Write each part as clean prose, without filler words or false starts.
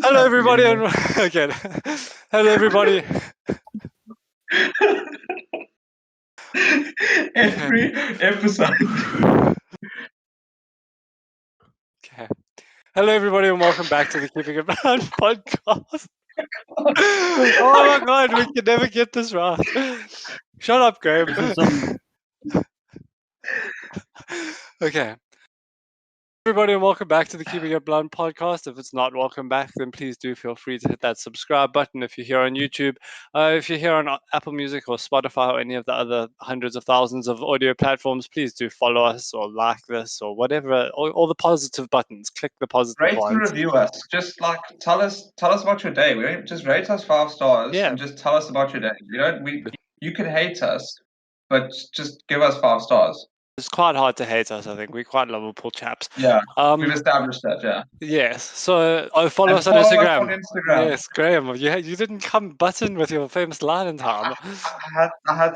Hello, everybody. Okay. Hello, everybody. Every episode. Okay. Hello, everybody, and welcome back to the Keeping It Brown podcast. Oh my God, we can never get this right. Shut up, Graham. Okay. Everybody, and welcome back to the Keeping It Blunt podcast. If it's not welcome back, then please do feel free to hit that subscribe button if you're here on YouTube. If you're here on Apple Music or Spotify or any of the other hundreds of thousands of audio platforms, please do follow us or like this or whatever, all the positive buttons. Click the positive Rate ones. and review us. Just like tell us about your day. We don't just rate us 5 stars and just tell us about your day. You can hate us, but just give us 5 stars. It's quite hard to hate us, I think. We're quite lovable chaps. Yeah, we've established that, yeah. Yes. So follow us on Instagram. Yes, Graham. You didn't come button with your famous line in time. I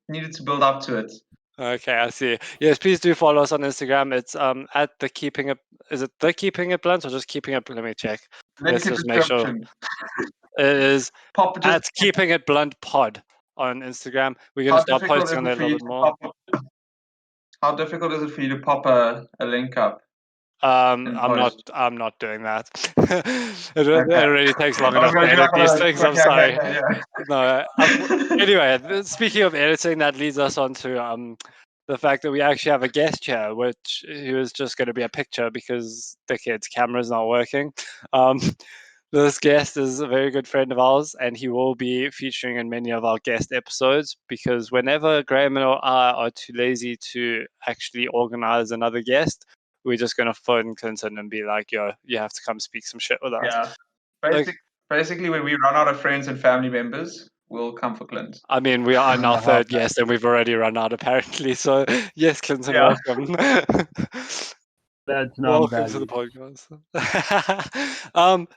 needed to build up to it. Okay, I see. Yes, please do follow us on Instagram. It's at the Keeping It. Is it the Keeping It Blunt or just Keeping It? Let me check. Let's just make sure. It is at Keeping It Blunt Pod on Instagram. We're gonna start posting on there a little bit more. How difficult is it for you to pop a link up? I'm not doing that. It already takes long enough to edit these things. I'm sorry. No. Anyway, speaking of editing, that leads us on to the fact that we actually have a guest here, who is just going to be a picture because the kid's camera's not working. This guest is a very good friend of ours, and he will be featuring in many of our guest episodes because whenever Graham and I are too lazy to actually organize another guest, we're just going to phone Clinton and be like, yo, you have to come speak some shit with us. Yeah. Basically, when we run out of friends and family members, we'll come for Clint. I mean, we are in our third guest and we've already run out, apparently. So, yes, Clinton, welcome. That's not welcome to the podcast.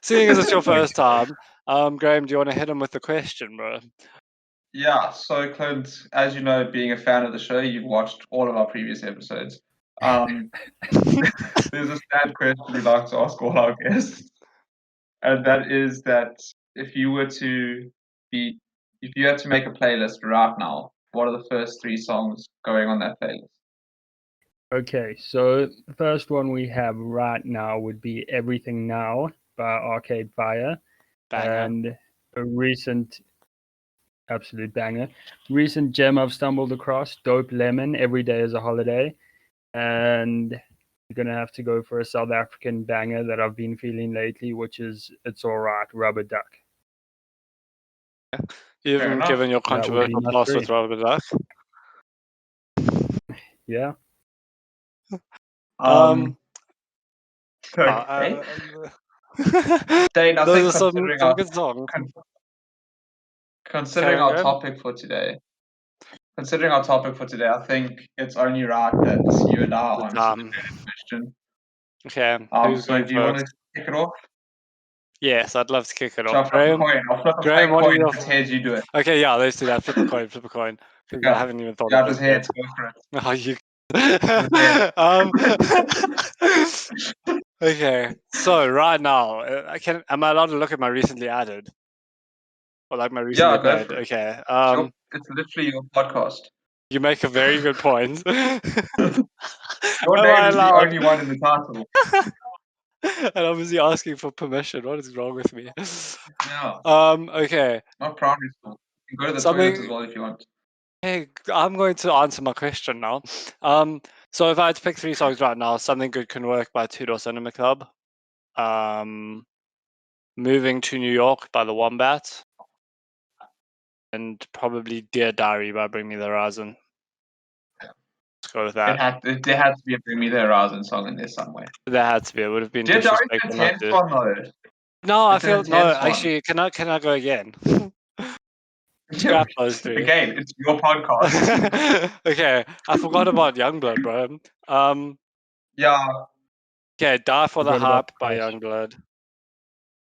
Seeing as it's your first time, Graham, do you want to hit him with the question, bro? Yeah, so Clint, as you know, being a fan of the show, you've watched all of our previous episodes. There's a sad question we like to ask all our guests, and that is that if you had to make a playlist right now, what are the first 3 songs going on that playlist? Okay, so the first one we have right now would be Everything Now by Arcade Fire. Banger. And a recent absolute banger. Recent gem I've stumbled across, Dope Lemon, Every Day is a Holiday. And you're going to have to go for a South African banger that I've been feeling lately, which is It's Alright, Rubber Duck. You haven't given your controversial pass with Rubber Duck. Yeah. Okay. Dane, I those think are some good songs. Considering our topic for today, I think it's only right that you and I answer the question. Okay. So do you want to kick it off? Yes, I'd love to kick it off. Graham, I'll flip a Graham, what are your heads? You do it. Okay, yeah, let's do that. Flip a coin. Okay. I haven't even thought of his heads. Go for it. Oh, you. Okay, so right now, am I allowed to look at my recently added? Or like my recently played? Okay. It's literally your podcast. You make a very good point. Your name is the only one in the title. And obviously asking for permission. What is wrong with me? Yeah. Okay. Not primary school. You can go to the toilet as well if you want. Hey, I'm going to answer my question now. So if I had to pick 3 songs right now, Something Good Can Work by Two Door Cinema Club. Moving to New York by the Wombats. And probably Dear Diary by Bring Me the Horizon. Let's go with that. There had to be a Bring Me the Horizon song in there somewhere. There had to be. It would have been disrespectful not to. No, I feel no. Actually, can I go again? Scrap those 3. Again, it's your podcast. Okay, I forgot about Youngblood, bro. Yeah. Okay, Die for the Hype by Youngblood.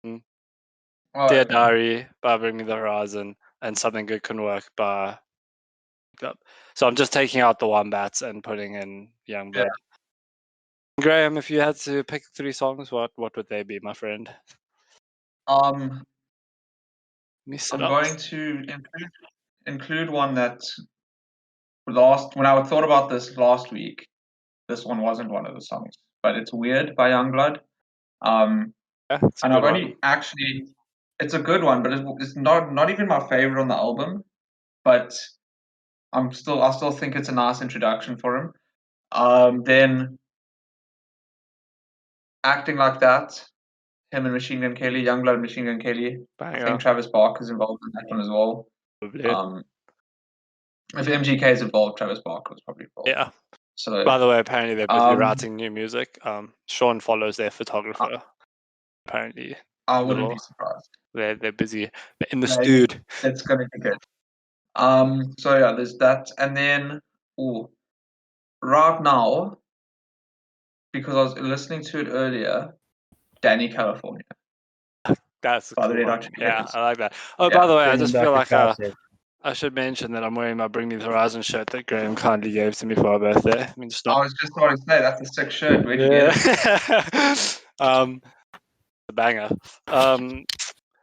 Dear Diary by Bring Me the Horizon, and Something Good Can Work by. So I'm just taking out the Wombats and putting in Youngblood. Yeah. Graham, if you had to pick 3 songs, what would they be, my friend? Miss I'm it up. going to include one that when I thought about this last week, this one wasn't one of the songs, but it's Weird by Youngblood. Yeah, it's a And good I've one. only it's a good one, but it's not even my favorite on the album. But I still think it's a nice introduction for him. Then Acting Like That, him and Machine Gun Kelly, Youngblood and Machine Gun Kelly. I Banger. think Travis Barker's involved in that one as well. Probably. If MGK is involved, Travis Barker was probably involved. Yeah. So By the way, apparently they're busy writing new music. Sean follows their photographer. Apparently, I wouldn't be surprised. they're busy. They're in the studio. It's gonna be good. So yeah, there's that, and then right now, because I was listening to it earlier, Danny California. That's by the cool Red one. Hot Chili Yeah, Peppers. I like that. Oh, by the way, I Bringing just back feel a like classic. I should mention that I'm wearing my Bring Me the Horizon shirt that Graham kindly gave to me for my birthday. I mean, I stop. was just going to say that's a sick shirt. Where'd you get it? A banger.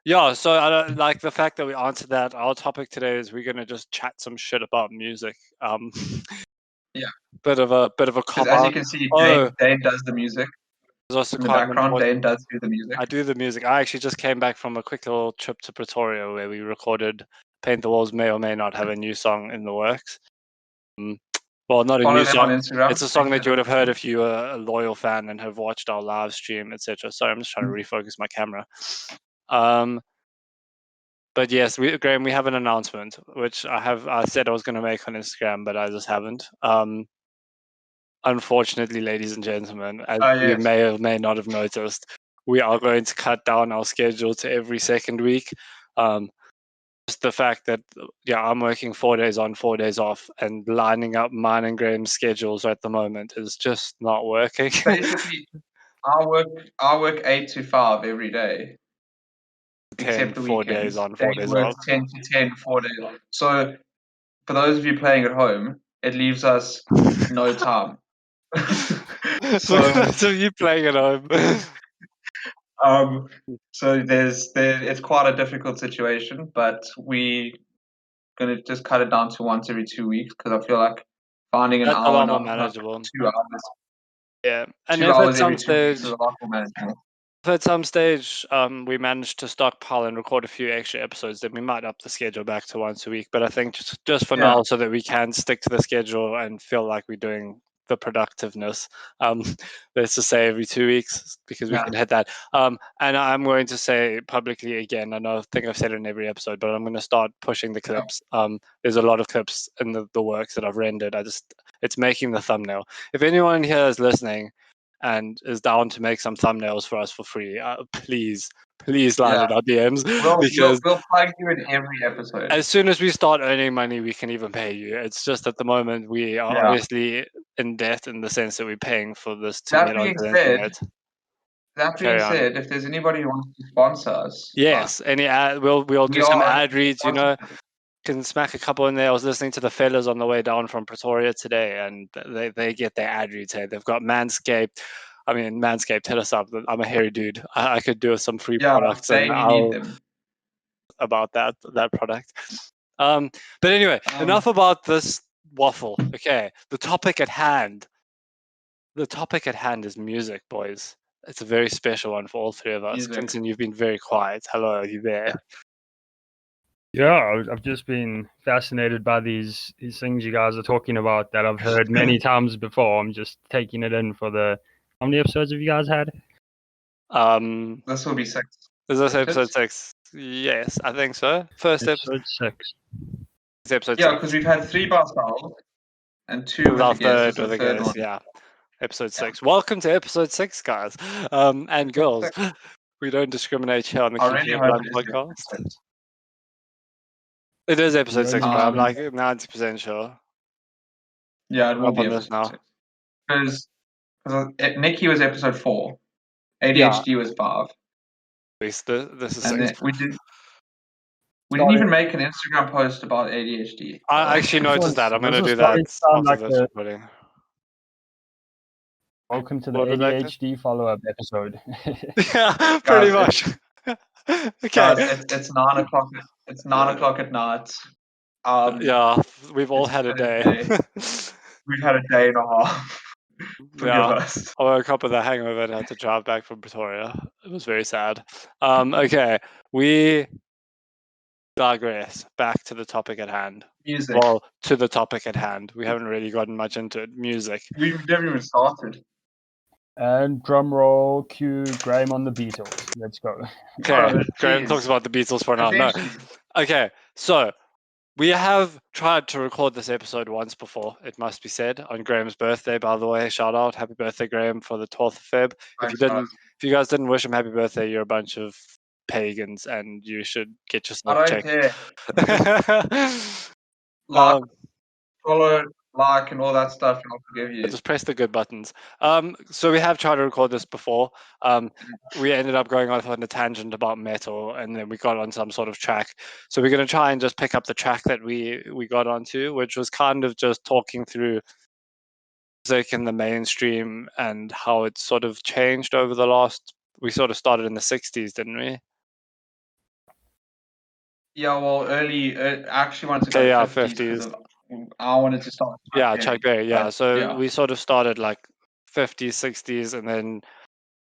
Yeah, so I don't like the fact that we answered that. Our topic today is we're gonna just chat some shit about music. Yeah. Bit of a Because cop as you out. can see, Oh, Dane does the music. there's also In the quite an background, important. Dane does do the music. I do the music. I actually just came back from a quick little trip to Pretoria where we recorded Paint the Walls May or May Not Have a new song in the works. Well, not a Follow new them on song. Instagram. It's a song that you would have heard if you were a loyal fan and have watched our live stream, etc. Sorry, I'm just trying to refocus my camera. But yes, Graham, we have an announcement, which I said I was going to make on Instagram, but I just haven't. Unfortunately, ladies and gentlemen, as you Yes. may or may not have noticed, we are going to cut down our schedule to every second week. Just the fact that I'm working 4 days on, 4 days off, and lining up mine and Graham's schedules at the moment is just not working. Basically, I work 8 to 5 every day. 10, except the 4 weekends. days on, 4 Dane days works off. 10 to 10, 4 days. So for those of you playing at home, it leaves us no time. So you playing at home. So it's quite a difficult situation, but we gonna just cut it down to once every 2 weeks because I feel like finding an That's a hour lot and more a manageable. 2 hours. Yeah, and 2 if at hours some every 2 weeks stage, is a lot more manageable. if at some stage we managed to stockpile and record a few extra episodes, then we might up the schedule back to once a week. But I think just for now, so that we can stick to the schedule and feel like we're doing the productiveness, let's just say every 2 weeks because we can hit that. And I'm going to say publicly again, I think I've said it in every episode, but I'm going to start pushing the clips. There's a lot of clips in the works that I've rendered. It's making the thumbnail. If anyone here is listening and is down to make some thumbnails for us for free, please line it our DMs. Because we'll plug you in every episode. As soon as we start earning money, we can even pay you. It's just at the moment we are obviously in debt in the sense that we're paying for this to get onto the internet. That being said, if there's anybody who wants to sponsor us, yes, any ad, we'll do some ad reads. Can smack a couple in there. I was listening to the fellas on the way down from Pretoria today, and they get their ad reads here. They've got Manscaped. I mean, Manscaped, hit us up. I'm a hairy dude. I could do some free products, and need them. About that product. But anyway, enough about this waffle. Okay, the topic at hand. The topic at hand is music, boys. It's a very special one for all three of us. Clinton, you've been very quiet. Hello, are you there? Yeah, I've just been fascinated by these things you guys are talking about that I've heard many times before. I'm just taking it in for the. How many episodes have you guys had? This will be 6. Is this episode 6? Yes, I think so. First episode 6. It's episode 6. Because we've had 3 by ourselves and 2 with the third one. Yeah. Episode 6. Welcome to episode 6, guys. And girls. We don't discriminate here on the Keeping It Blunt podcast. It is episode 6, but I'm like 90% sure. Yeah, it will be on this now. Because Nikki was episode 4. ADHD was 5. At least this is and 6. We didn't even make an Instagram post about ADHD. I actually noticed that. I'm going to do that after this recording. Welcome to the ADHD follow-up episode. Yeah, pretty much. Okay. Guys, it's 9 o'clock. It's 9 o'clock at night. Yeah, we've all it's had a been a day. We've had a day and a half. Forgive Yeah. us. I woke up with a hangover and had to drive back from Pretoria. It was very sad. Okay, we digress. Back to the topic at hand. Music. Well, to the topic at hand. We haven't really gotten much into it. Music. We've never even started. And drum roll, cue Graham on the Beatles. Let's go. Okay, Oh, Graham jeez. talks about the Beatles for an hour. No. Eventually. Okay, so we have tried to record this episode once before, it must be said, on Graham's birthday, by the way. Shout out. Happy birthday, Graham, for the 12th of Feb. Thanks, guys. If you guys didn't wish him happy birthday, you're a bunch of pagans and you should get yourself I don't checked. care. Like, follow, like, and all that stuff, and I'll forgive you. Just press the good buttons. So we have tried to record this before. We ended up going off on a tangent about metal, and then we got on some sort of track. So we're going to try and just pick up the track that we got onto, which was kind of just talking through music in the mainstream and how it sort of changed over the last. We sort of started in the 60s, didn't we? Yeah, well, I actually wanted to go Okay, yeah, 50s 50s. because I wanted to start. Yeah, Chuck Berry. Yeah, but, so yeah. we sort of started like 50s, 60s, and then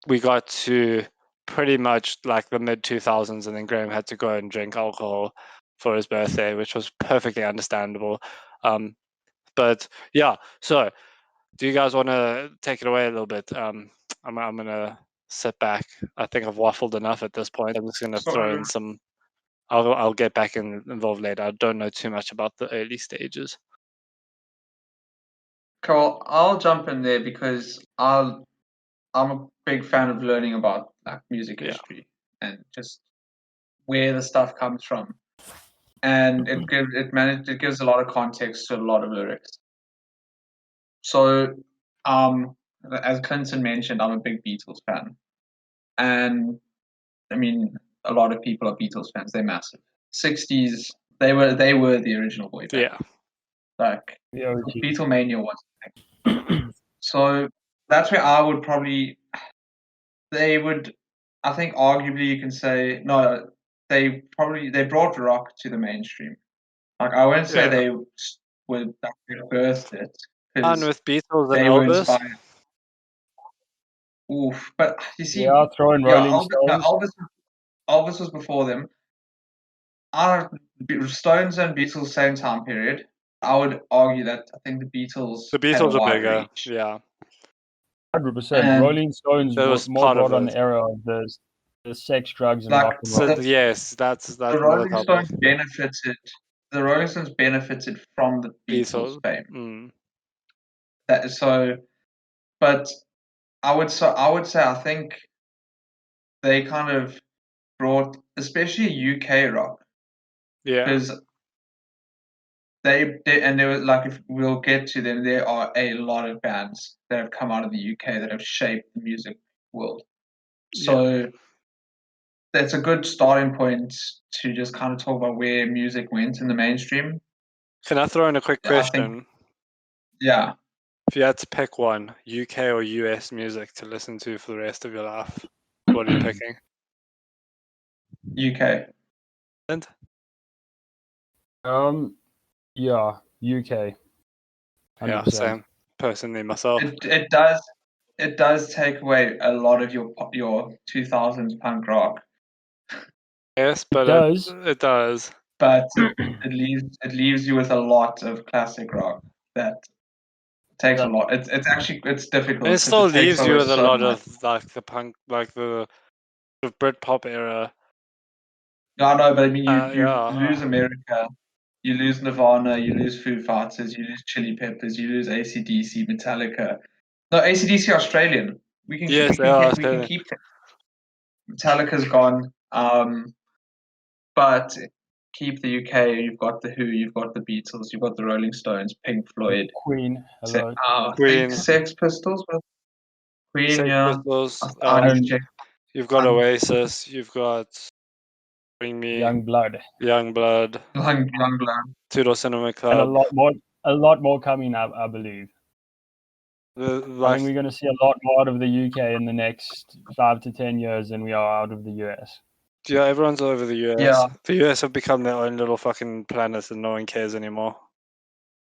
we got to pretty much like the mid 2000s, and then Graham had to go and drink alcohol for his birthday, which was perfectly understandable. But yeah, so do you guys want to take it away a little bit? I'm gonna sit back. I think I've waffled enough at this point. I'm just gonna throw in some. I'll get back involved later. I don't know too much about the early stages. Cool. I'll jump in there because I'm a big fan of learning about like music history and just where the stuff comes from, and it gives a lot of context to a lot of lyrics. So, as Clinton mentioned, I'm a big Beatles fan, and I mean, a lot of people are Beatles fans. They're massive. 60s, they were the original boy band. Yeah. Like The OG. Beatlemania was a thing. So that's where I would probably. They would, I think, arguably you can say no. They brought rock to the mainstream. Like I wouldn't say they would birthed it And because with Beatles and they were Elvis. inspired. Oof, but you see, Yeah, throwing Rolling Stones. Elvis was before them. Stones and Beatles same time period. I would argue that I think the Beatles had a are wider bigger. reach. Yeah. 100%. And Rolling Stones that was more part of brought on it. the era of the sex, drugs, and Like, rock and roll. So yes, that's the another Rolling topic. Stones benefited. The Rolling Stones benefited from the Beatles' fame. That is so, but I would say I think they kind of brought, especially UK rock, Yeah. because they and there was like, if we'll get to them, there are a lot of bands that have come out of the UK that have shaped the music world. So that's a good starting point to just kind of talk about where music went in the mainstream. Can I throw in a quick question? I think, yeah. If you had to pick one, UK or US music to listen to for the rest of your life, what are you picking? UK. And Yeah, UK. 100%. yeah, same. Personally, myself. It does take away a lot of your 2000s punk rock. Yes, but it does. But it leaves you with a lot of classic rock that takes a lot. It's difficult. It still leaves you with a lot much. of like the punk, like the Britpop era. No, I know, but I mean, you Yeah. lose America, you lose Nirvana, you lose Foo Fighters, you lose Chili Peppers, you lose AC/DC, Metallica. No, AC/DC Australian. We can Yes, we can keep it. Metallica's gone. But keep the UK. You've got the Who, you've got the Beatles, you've got the Rolling Stones, Pink Floyd, Queen. Hello. I Queen. think Sex Pistols. Queen, Sex yeah. Pistols. You've got Oasis. You've got Bring Me, Young Blood. Young Blood, Two Door Cinema Club, and a lot more coming up, I believe. I think we're going to see a lot more out of the UK in the next 5 to 10 years than we are out of the US. Yeah, everyone's all over the US. Yeah. The US have become their own little fucking planet and no one cares anymore.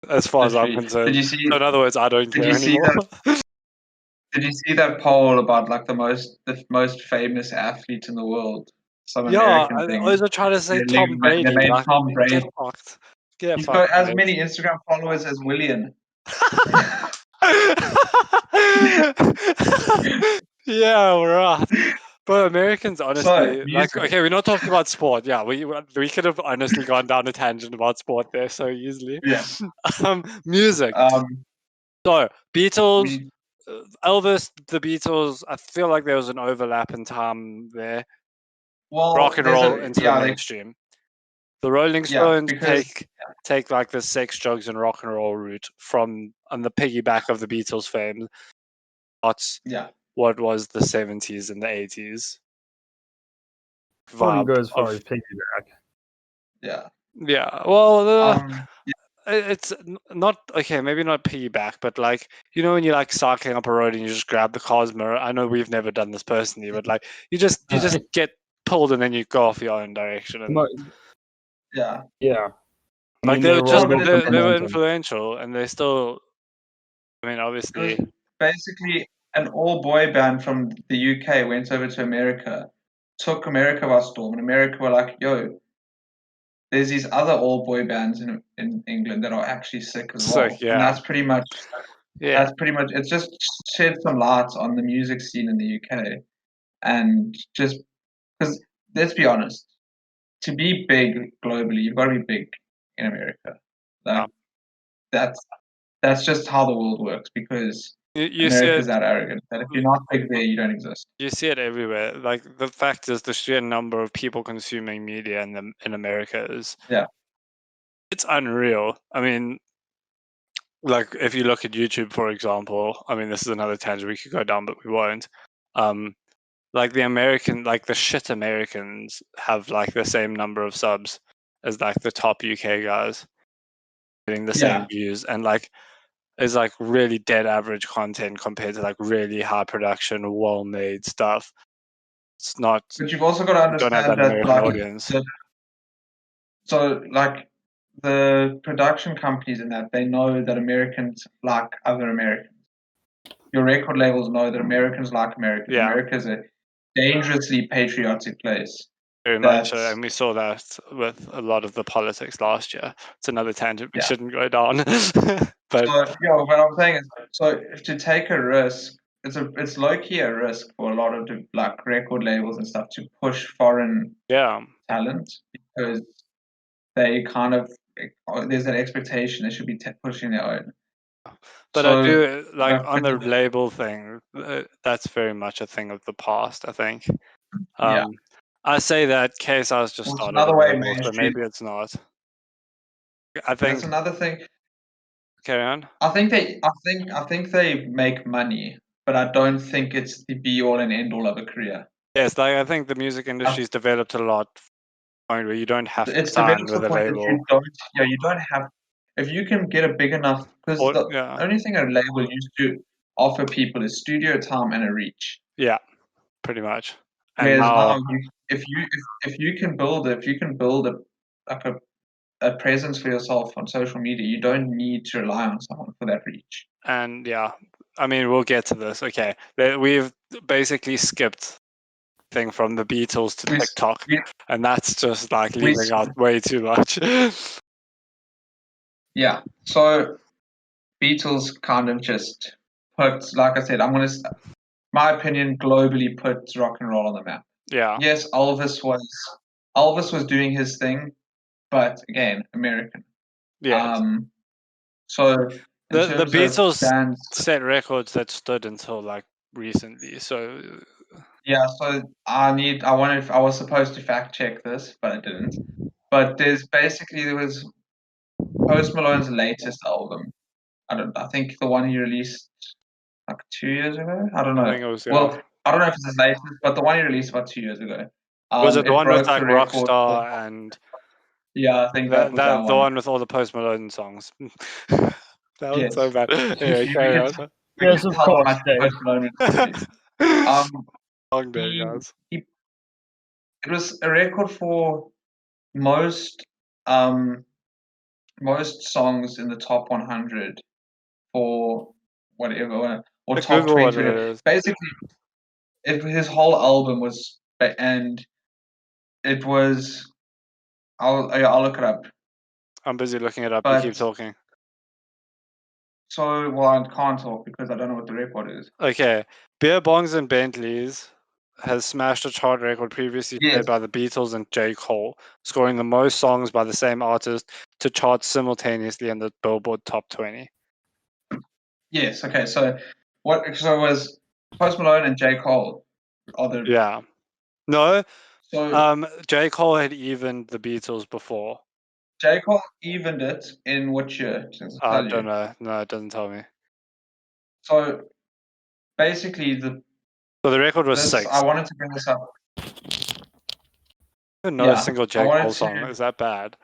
As far as I'm Literally. concerned. Did you see? So in other words, I don't Did care you see anymore. Did you see that poll about like the most famous athlete in the world? Some Yeah, American I thing. was trying to say They Tom Brady. named Like, Tom Brady. get fucked. Get He's fucked, got as mate. many Instagram followers as William. Yeah, right. But Americans, honestly, like, music. okay, we're not talking about sport. Yeah, we could have honestly gone down a tangent about sport there so easily. Yeah. Music. So Beatles, Elvis, the Beatles. I feel like there was an overlap in time there. Well, Rock and roll into the mainstream. The Rolling Stones take like the sex, drugs, and rock and roll route from on the piggyback of the Beatles fame. What was the 70s and the 80s Wouldn't vibe go as far of, as piggyback. Yeah. Well, it's not okay. Maybe not piggyback, but like when you're like cycling up a road and you just grab the car's mirror. I know we've never done this personally, but like you just get pulled and then you go off your own direction. And, yeah. I like mean, they were influential, and they still. I mean, obviously. It was basically an all-boy band from the UK went over to America, took America by storm, and America were like, "Yo, there's these other all-boy bands in England that are actually sick as well." Yeah. And that's pretty much. Yeah. That's pretty much. It's just shed some light on the music scene in the UK, and just because let's be honest, to be big globally, you've got to be big in America. Like that's just how the world works because America's that arrogant that if you're not big there, you don't exist. You see it everywhere. Like the fact is, the sheer number of people consuming media in America is it's unreal. I mean, like if you look at YouTube, for example, I mean, this is another tangent we could go down, but we won't. Like the shit Americans have like the same number of subs as like the top UK guys, getting the same views, and like is like really dead average content compared to like really high production, well made stuff. It's not. But you've also got to understand don't have that American audience. So like the production companies in that they know that Americans like other Americans. Your record labels know that Americans like Americans. Yeah. America's a dangerously patriotic place. Very much so, and we saw that with a lot of the politics last year. It's another tangent we shouldn't go down. But what I'm saying is, so to take a risk, it's low key a risk for a lot of like record labels and stuff to push foreign talent because they kind of there's an expectation they should be pushing their own. But I do like on the label thing. That's very much a thing of the past, I think. I say that KSI's just started a label, so maybe it's not. I think that's another thing. Carry on. I think they make money, but I don't think it's the be all and end all of a career. Yes, like I think the music industry's developed a lot where you don't have to it's sign with a label. You don't have. If you can get a big enough, because the only thing a label used to offer people is studio time and a reach. Yeah, pretty much. Whereas now, if you can build a presence for yourself on social media, you don't need to rely on someone for that reach. And I mean, we'll get to this. Okay, we've basically skipped thing from the Beatles to Tik Tok, and that's just like leaving out way too much. Yeah, so Beatles kind of just put, like I said, my opinion, globally put rock and roll on the map. Yeah. Yes, Elvis was doing his thing, but again, American. Yeah. So the Beatles set records that stood until like recently. So yeah, so I was supposed to fact check this, but I didn't. But there was Post Malone's latest album. I think the one he released like 2 years ago. I don't know. I think it was, well, I don't know if it's his latest, but the one he released about 2 years ago. Was it the one with like Rockstar and? Yeah, I think that was that the one with all the Post Malone songs. That was so bad. Anyway, carry on. Yes, of course. Long day, guys. It was a record for most songs in the top 100 for whatever, or Like top Google what 20. it is. Basically, his whole album was, and it was. I'll look it up. I'm busy looking it up. But You keep talking. so, well, I can't talk because I don't know what the record is. Okay, Beer Bongs and Bentleys has smashed a chart record previously Yes. set by the Beatles and J. Cole, scoring the most songs by the same artist to chart simultaneously in the Billboard Top 20. Yes. Okay. So what? So it was Post Malone and J. Cole. Yeah. No. So J. Cole had evened the Beatles before. J. Cole evened it in which year? I don't know. No, it doesn't tell me. So basically, So the record was 6. I wanted to bring this up. I don't know a single J. Cole song. Is that bad?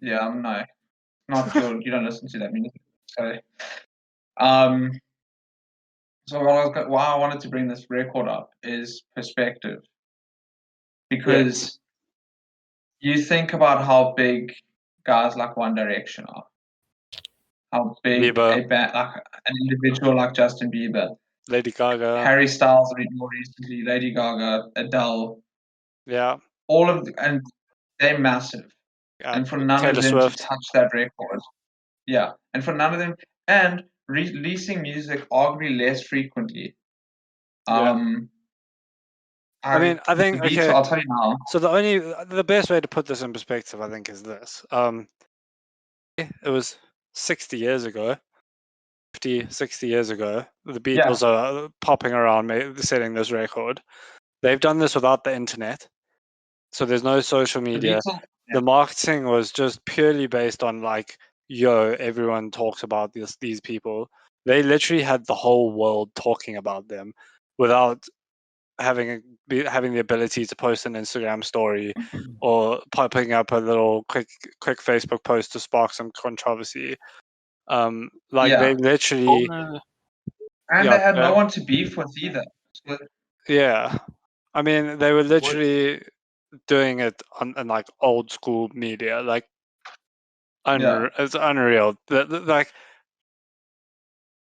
Yeah, no, not good. You don't listen to that music. So, why I wanted to bring this record up is perspective, because you think about how big guys like One Direction are, how big Bieber. a band, like an individual like Justin Bieber, Lady Gaga, Harry Styles, more recently, Lady Gaga, Adele. Yeah. All of and they're massive, and for none Taylor of them Swift. to touch that record, and for none of them, and releasing music arguably less frequently. I mean, I think okay. I'll tell you now. So the best way to put this in perspective, I think, is this. It was 60 years ago, 50, 60 years ago. The Beatles are popping around setting this record. They've done this without the internet, so there's no social media. The marketing was just purely based on like, everyone talks about these people. They literally had the whole world talking about them without having the ability to post an Instagram story or popping up a little quick Facebook post to spark some controversy. They literally, and they had no one to beef with either. Yeah, I mean, they were literally doing it on like old school media, like it's unreal. Like,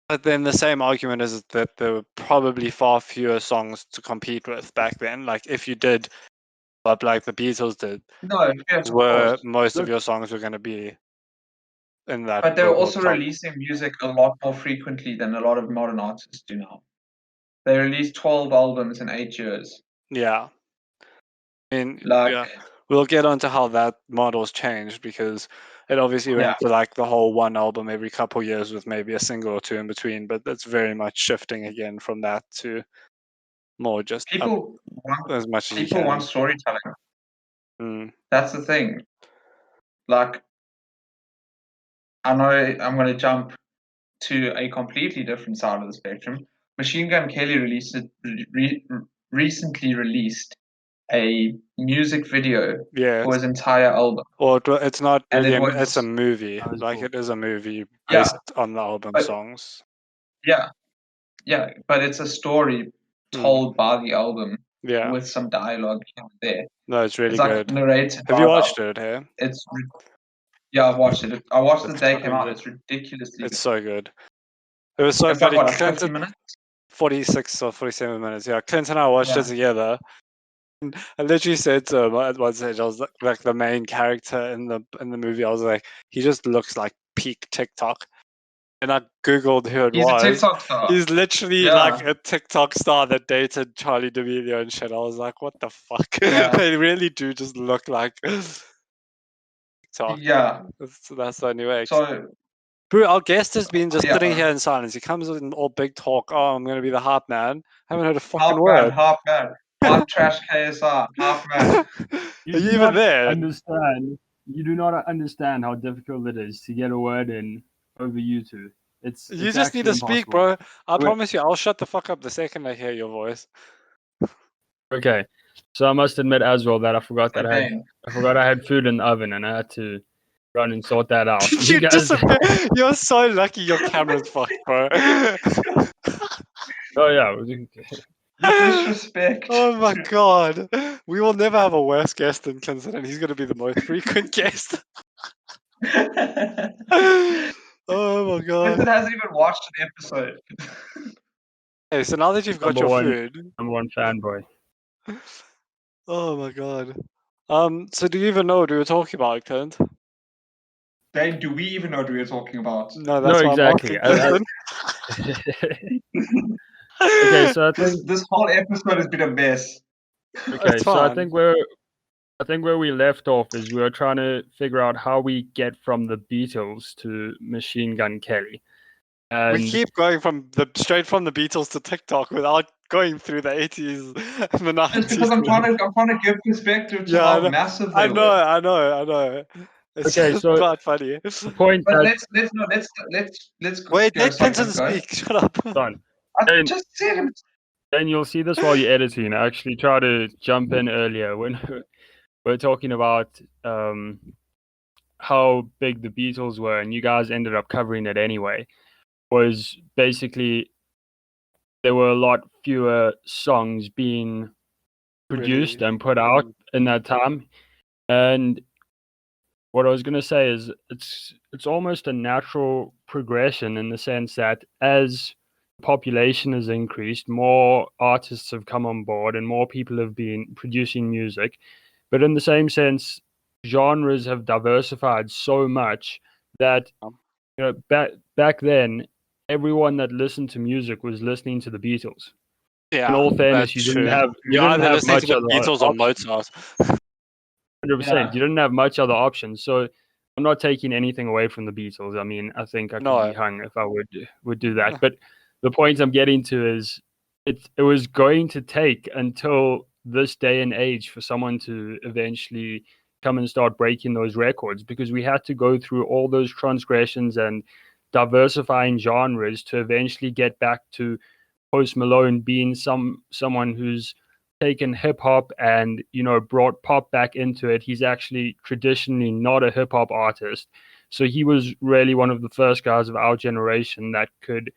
but then the same argument is that there were probably far fewer songs to compete with back then. Like if you did, but like the Beatles did, most of your songs were going to be in that. But they were also releasing music a lot more frequently than a lot of modern artists do now. They released 12 albums in 8 years. Yeah. I mean, we'll get onto how that model's changed, because it obviously went to like the whole one album every couple years with maybe a single or two in between, but that's very much shifting again from that to more just people as much as you can. People want storytelling. That's the thing. Like, I know I'm going to jump to a completely different side of the spectrum. Machine Gun Kelly recently released a music video for his entire album. Or it's not really, it's a movie. Like it is a movie based on the album songs. Yeah, but it's a story told by the album with some dialogue there. No, it's really like good. Narrated. Have you watched it? Hey? I've watched it. I watched the day it came out. It's ridiculously. It's so good. It was so funny. Like 50 minutes? 46 or 47 minutes. Yeah, Clint and I watched it together. I literally said to him at one stage, I was like the main character in the movie. I was like, he just looks like peak TikTok. And I googled who it was. He's a TikTok star. He's literally like a TikTok star that dated Charlie D'Amelio and shit. I was like, what the fuck? They really do just look like TikTok. Yeah. That's the only way. So, bro, our guest has been just sitting here in silence. He comes with an all big talk. Oh, I'm going to be the hype man. I haven't heard a fucking word. Half man. Half trash KSR. Half man. Are you even there? You do not understand how difficult it is to get a word in over YouTube. You just need to speak, bro. I promise you, I'll shut the fuck up the second I hear your voice. Okay, so I must admit as well that I forgot I had food in the oven and I had to run and sort that out. You're so lucky your camera's fucked, bro. Oh yeah. disrespect. Oh my god. We will never have a worse guest than considering he's going to be the most frequent guest. Oh my god. Vincent hasn't even watched an episode. Okay, so now that you've got Number your one. food. I'm one fanboy. Oh my god. So do you even know what we were talking about, Clint? Dane, do we even know what we were talking about? No, that's why exactly. I'm asking Clinton. Okay, so I think this whole episode has been a mess. okay, It's so I fine. think where we left off is we were trying to figure out how we get from the Beatles to Machine Gun Kelly. And We keep going straight from the Beatles to TikTok without going through the 80s and the 90s. It's because I'm trying to give perspective to how massive they were. I know. It's Okay, just so quite funny. the point But that let's Wait, go. let Sorry, Clinton go. speak. Shut up. done. I Dane, just said it. Then you'll see this while you're editing. I actually try to jump in earlier when we're talking about how big the Beatles were, and you guys ended up covering it anyway. Was basically there were a lot fewer songs being produced Really? and put out in that time. And what I was going to say is it's almost a natural progression in the sense that as population has increased, more artists have come on board and more people have been producing music. But in the same sense, genres have diversified so much that back then everyone that listened to music was listening to the Beatles. Yeah. In all fairness, that's you didn't true. have You're either listening much to the other Beatles or options. Mozart. 100%. Yeah. You didn't have much other options. So I'm not taking anything away from the Beatles. I mean, I think I could be hung if I would do that. But the point I'm getting to is it was going to take until this day and age for someone to eventually come and start breaking those records, because we had to go through all those transgressions and diversifying genres to eventually get back to Post Malone being someone who's taken hip hop and brought pop back into it. He's actually traditionally not a hip hop artist, so he was really one of the first guys of our generation that could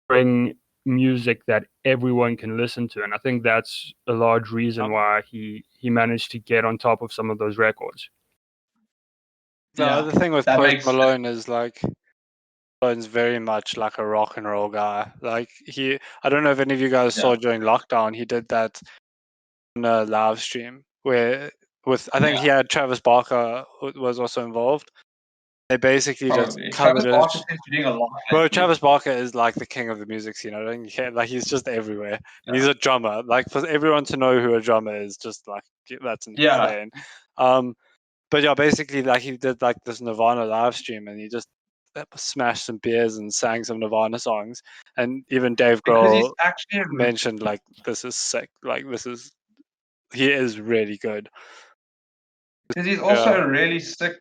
bring music that everyone can listen to, and I think that's a large reason why he managed to get on top of some of those records. The other thing with that Post makes Malone is like Malone's very much like a rock and roll guy. Like I don't know if any of you guys saw during lockdown, he did that on a live stream where I think he had Travis Barker was also involved. They basically just covered Travis it. Barker seems to be doing a lot. Bro, Travis Barker is like the king of the music scene. I don't care. Like he's just everywhere. And he's a drummer. Like for everyone to know who a drummer is, just like that's insane. But yeah, basically like he did like this Nirvana live stream and he just smashed some beers and sang some Nirvana songs. And even Dave Grohl mentioned like this is sick. Like he is really good. Because he's also a really sick.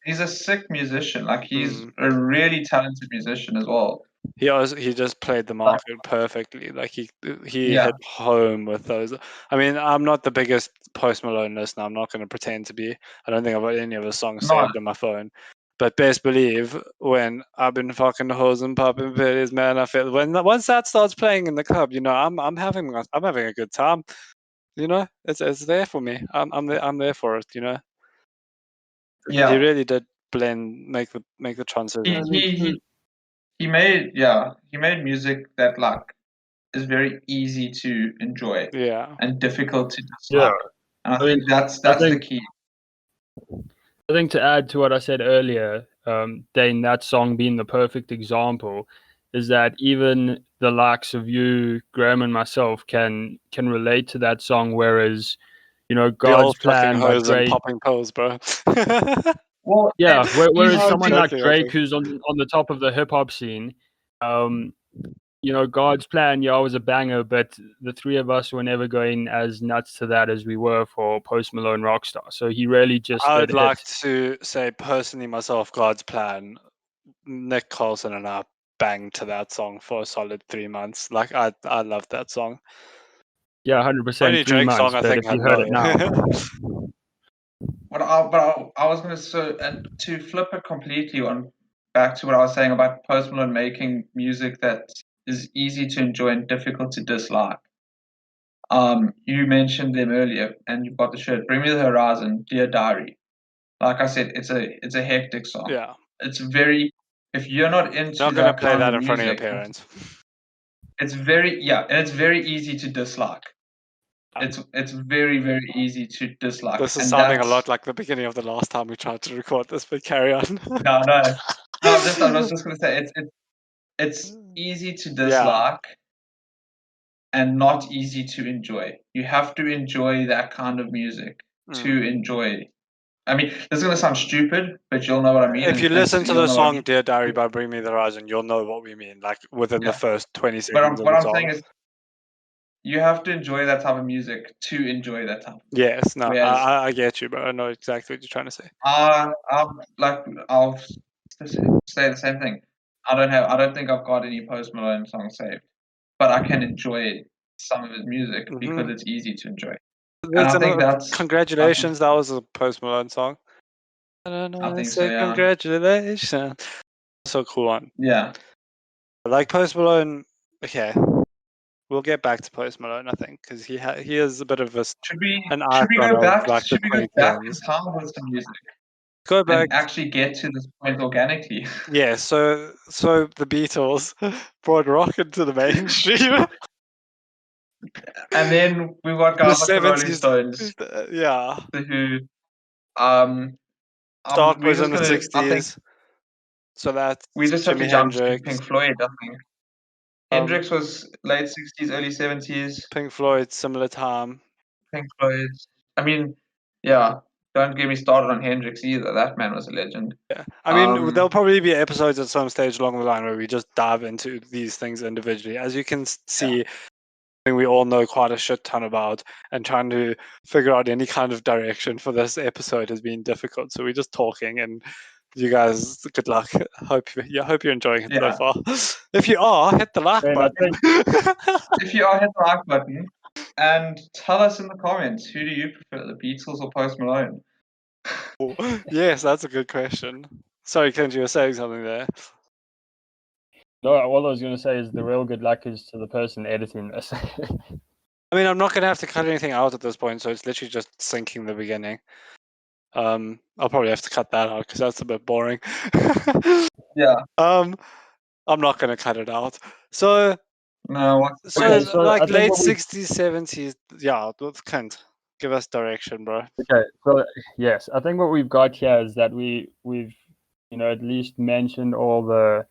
He's a sick musician. Like he's a really talented musician as well. He just played the market perfectly. Like he hit home with those. I mean, I'm not the biggest Post Malone listener. I'm not going to pretend to be. I don't think I've got any of his songs saved on my phone. But best believe when I've been fucking hoes and popping pills, man, I feel once that starts playing in the club, I'm having a good time. It's there for me. I'm there for it. He really did make the transition. He made music that like is very easy to enjoy and difficult to dislike. And I think that's the key. I think to add to what I said earlier, Dane, that song being the perfect example, is that even the likes of you, Graham, and myself can relate to that song. Whereas, God's Plan by Drake, popping pills, bro. Well, yeah. Whereas someone like Drake, okay. who's on the top of the hip hop scene, God's Plan, I was a banger, but the three of us were never going as nuts to that as we were for Post Malone Rockstar. So he really just I would like to say personally myself, God's Plan, Nick Carlson and I banged to that song for a solid 3 months. Like I love that song. Yeah, 100%. Only Drake song I think if you heard it now. But I was going to flip it completely back to what I was saying about Post Malone making music that is easy to enjoy and difficult to dislike. You mentioned them earlier, and you've got the shirt. Bring Me the Horizon, Dear Diary. Like I said, it's a hectic song. Yeah. It's very. If you're not into Not going to that play kind that of in front of your music, parents. it's very easy to dislike. It's very, very easy to dislike. This is and sounding a lot like the beginning of the last time we tried to record this, but carry on. No. I was just going to say it's easy to dislike and not easy to enjoy. You have to enjoy that kind of music to enjoy. I mean, this is going to sound stupid, but you'll know what I mean. If you listen to the song Dear Diary by by Bring Me the Horizon, you'll know what we mean, like within the first 20 But seconds of what the I'm song. saying is, you have to enjoy that type of music to enjoy that type. Yes, no, Whereas, I get you, but I know exactly what you're trying to say. I'll say the same thing. I don't think I've got any Post Malone songs saved, but I can enjoy some of his music because it's easy to enjoy. And I think that's Congratulations, that was a Post Malone song. I think so, yeah. Congratulations. So cool one. Yeah. Like Post Malone, okay. We'll get back to Post Malone, I think, because he is a bit of an Should we icon go back? of like Should we go back in time with some music? Go back. And actually get to this point organically. Yeah, so the Beatles brought rock into the mainstream. And then we've got guys like the Rolling Stones. Yeah. Who Stark was in the I think 60s. So that's we just have Jimi to jump to Hendrix. Pink Floyd, I think. Hendrix was late 60s, early 70s. Pink Floyd, similar time. Pink Floyd. I mean, yeah, don't get me started on Hendrix either. That man was a legend. Yeah. I mean, there'll probably be episodes at some stage along the line where we just dive into these things individually. As you can see, we all know quite a shit ton about, and trying to figure out any kind of direction for this episode has been difficult. So we're just talking, and you guys, good luck. Hope you're enjoying it so far. If you are, hit the like button. If you are, hit the like button, and tell us in the comments, who do you prefer, the Beatles or Post Malone? Yes, that's a good question. Sorry, Clint, you were saying something there. No, all I was going to say is the real good luck is to the person editing this. I mean, I'm not going to have to cut anything out at this point, so it's literally just syncing the beginning. I'll probably have to cut that out because that's a bit boring. Yeah. I'm not going to cut it out. So, no. So like late 60s, 70s. Yeah, Clint, give us direction, bro. Okay, so yes, I think what we've got here is that we've at least mentioned all the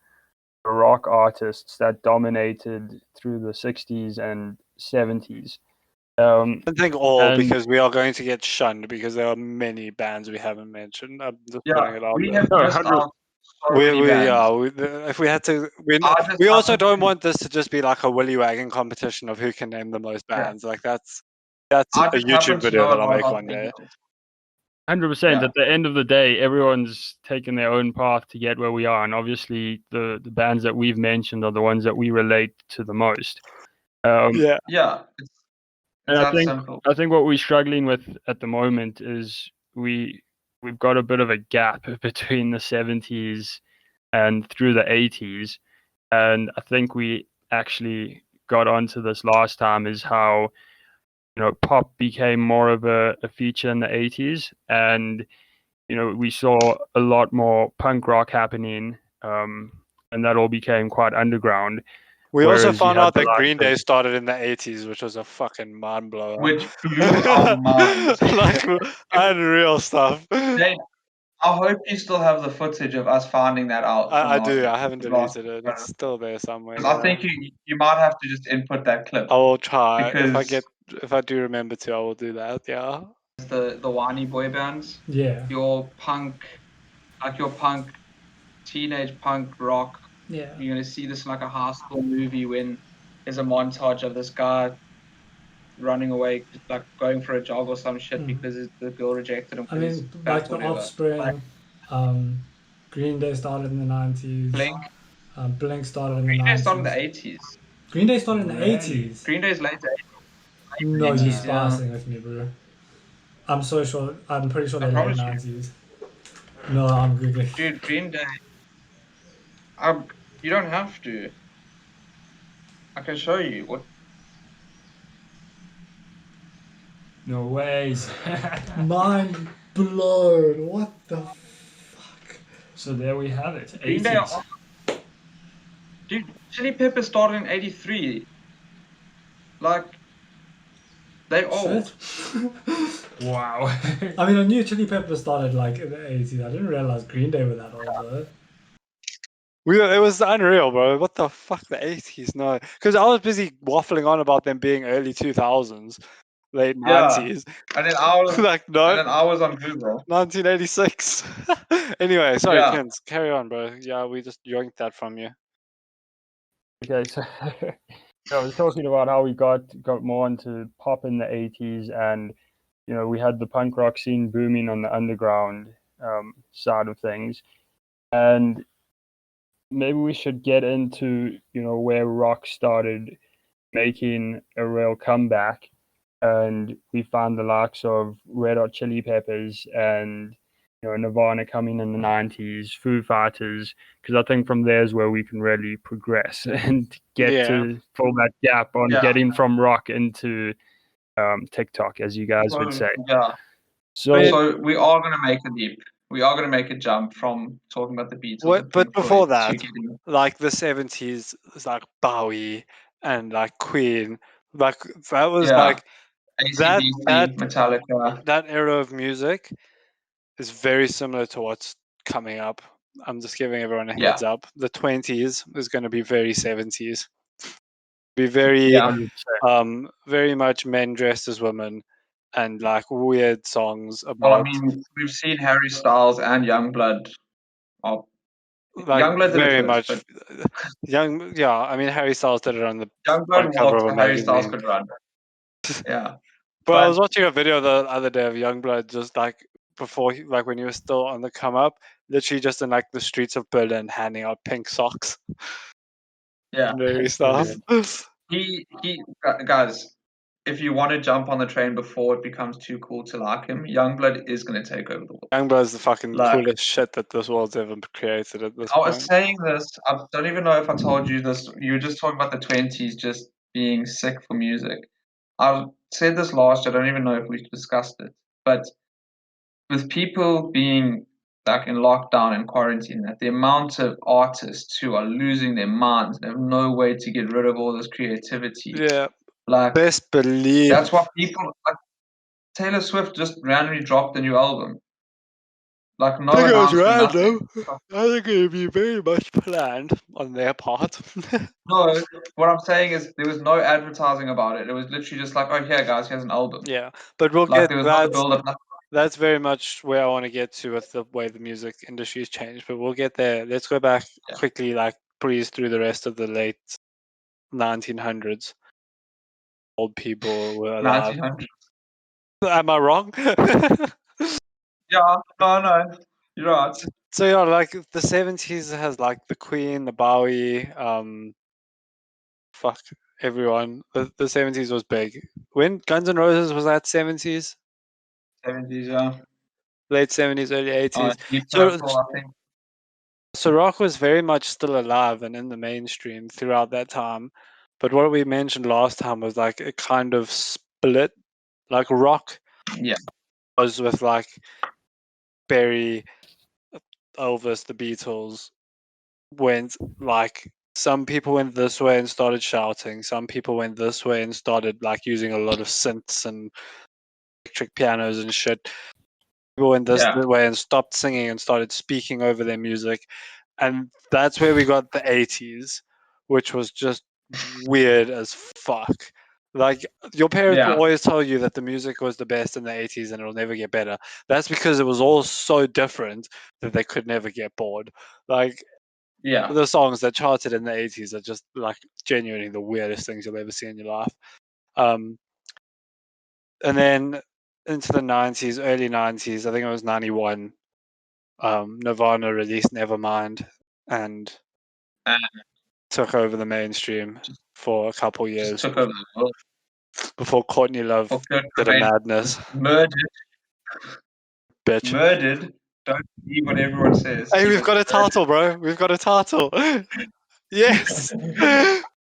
rock artists that dominated through the 60s and 70s. I think all, because we are going to get shunned because there are many bands we haven't mentioned. I'm just putting it out we there. have missed out so many bands. If we had to, we also don't want this to just be like a willy wagging competition of who can name the most bands. Like that's a YouTube video that I'll make one day. 100%. At the end of the day, everyone's taken their own path to get where we are, and obviously the bands that we've mentioned are the ones that we relate to the most. And I think what we're struggling with at the moment is we've got a bit of a gap between the 70s and through the 80s, and I think we actually got onto this last time is how pop became more of a feature in the 80s, and we saw a lot more punk rock happening, and that all became quite underground. We also found out that Green Day started in the 80s, which was a fucking mind blower. Which blew our minds. Like unreal stuff. I hope you still have the footage of us finding that out. I do. I haven't deleted it. It's still there somewhere. I think you might have to just input that clip. I will try. If I do remember to, I will do that. Yeah. The whiny boy bands. Yeah. Your teenage punk rock. Yeah. You're gonna see this in like a high school movie when there's a montage of this guy running away, like going for a jog or some shit because the girl rejected him. I mean, like the Offspring, Green Day started in the 90s. Blink started in the 90s. Green Day started in the 80s. Green Day started in the 80s? Green Day's later. No, you're sparsing with me, bro. I'm pretty sure they're late 90s. No, I'm Googling. Dude, Green Day. You don't have to. I can show you what. No ways. Mind blown. What the fuck? So there we have it. Green Day 80s. Dude, Chili Peppers started in 83. Like, they old. Wow. I mean, I knew Chili Peppers started like in the 80s. I didn't realize Green Day were that old though. It was unreal, bro. What the fuck, the 80s? No, because I was busy waffling on about them being early 2000s, late Yeah. 90s. And then I was Like, no, and then I was on Google. 1986. Anyway, sorry, Yeah. Kens, carry on, bro. Yeah, we just yoinked that from you. Okay, so I was talking about how we got more into pop in the 80s, and we had the punk rock scene booming on the underground side of things, and maybe we should get into where rock started making a real comeback, and we found the likes of Red Hot Chili Peppers and Nirvana coming in the 90s, Foo Fighters, because I think from there is where we can really progress and get to fill that gap on getting from rock into TikTok, as you guys would say. Yeah. So we are going to make a leap. We are going to make a jump from talking about the Beatles and But Pink before Floyd that, to getting... like the 70s, was like Bowie and like Queen. Like that was like AC/DC, that Metallica. that era of music is very similar to what's coming up. I'm just giving everyone a heads up. The 20s is going to be very 70s. Be very, very much men dressed as women, and like weird songs about. Well, I mean, we've seen Harry Styles and Youngblood. Like Youngblood did very it much first, yeah. I mean, Harry Styles did it on the Youngblood cover of walked a so Harry Styles magazine. could run. Yeah. But I was watching a video the other day of Youngblood just like before, like when he was still on the come up, literally just in like the streets of Berlin handing out pink socks. Yeah. Very stuff. He guys, if you want to jump on the train before it becomes too cool to like him, Youngblood is going to take over the world. Youngblood is the fucking coolest shit that this world's ever created at this point. I was saying this, I don't even know if I told you this. You were just talking about the 20s just being sick for music. I said this last year, I don't even know if we discussed it. But with people being like in lockdown and quarantine, that the amount of artists who are losing their minds and have no way to get rid of all this creativity. Yeah. Like, best believe. That's why people like Taylor Swift just randomly dropped a new album. Like no announcement, nothing. I think it would be very much planned on their part. No, what I'm saying is there was no advertising about it. It was literally just like, oh, here, guys, here's an album. Yeah, but we'll like, get there was that. No build up. That's very much where I want to get to with the way the music industry has changed. But we'll get there. Let's go back quickly, like breeze through the rest of the late 1900s. Old people were alive. 1900s. Am I wrong? Yeah, no, you're right. So yeah, like the 70s has like the Queen, the Bowie, fuck everyone. The 70s was big. When Guns N' Roses was that 70s? 70s, yeah. Late 70s, early 80s. Deep Purple, I think. So rock was very much still alive and in the mainstream throughout that time. But what we mentioned last time was like a kind of split. Like rock was with like Berry, Elvis, the Beatles, went like some people went this way and started shouting. Some people went this way and started like using a lot of synths and electric pianos and shit. People went this way and stopped singing and started speaking over their music. And that's where we got the 80s, which was just weird as fuck. Like your parents will always tell you that the music was the best in the 80s and it'll never get better. That's because it was all so different that they could never get bored. Like the songs that charted in the 80s are just like genuinely the weirdest things you'll ever see in your life. And then into the 90s, early 90s, I think it was 91, Nirvana released Nevermind and took over the mainstream for a couple years. Took over the world. Before Courtney Love did a madness. Murdered. Bitch. Murdered. Don't believe what everyone says. Hey, we've got a title, bro. We've got a title. Yes.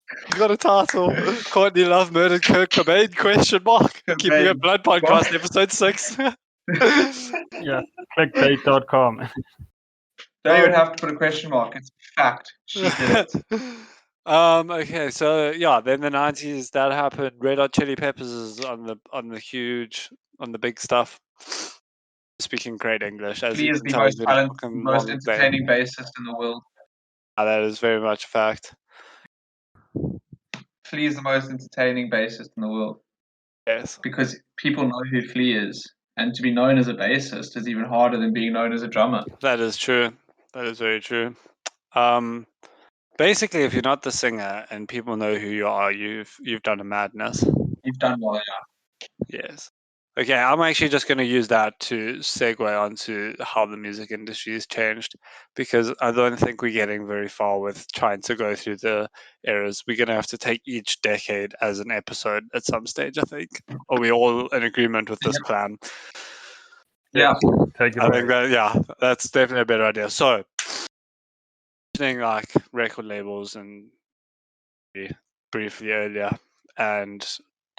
You got a title. Courtney Love murdered Kurt Cobain? Question mark. Keeping It Blood podcast, episode 6. Yeah, clickbait.com. Don't even have to put a question mark. It's fact. She did it. Okay, so yeah, then the 90s that happened. Red Hot Chili Peppers is on the big stuff. Speaking great English, as you Flea is can the tell, most it's been a talented, fucking most long day. entertaining bassist in the world. That is very much a fact. Flea is the most entertaining bassist in the world. Yes. Because people know who Flea is. And to be known as a bassist is even harder than being known as a drummer. That is true. That is very true. Basically, if you're not the singer and people know who you are, you've done a madness. You've done well, yeah. Yes. Okay, I'm actually just going to use that to segue onto how the music industry has changed, because I don't think we're getting very far with trying to go through the eras. We're going to have to take each decade as an episode at some stage, I think. Are we all in agreement with this plan? Yeah. Take it I away. think that's definitely a better idea. So, mentioning like record labels and briefly earlier, and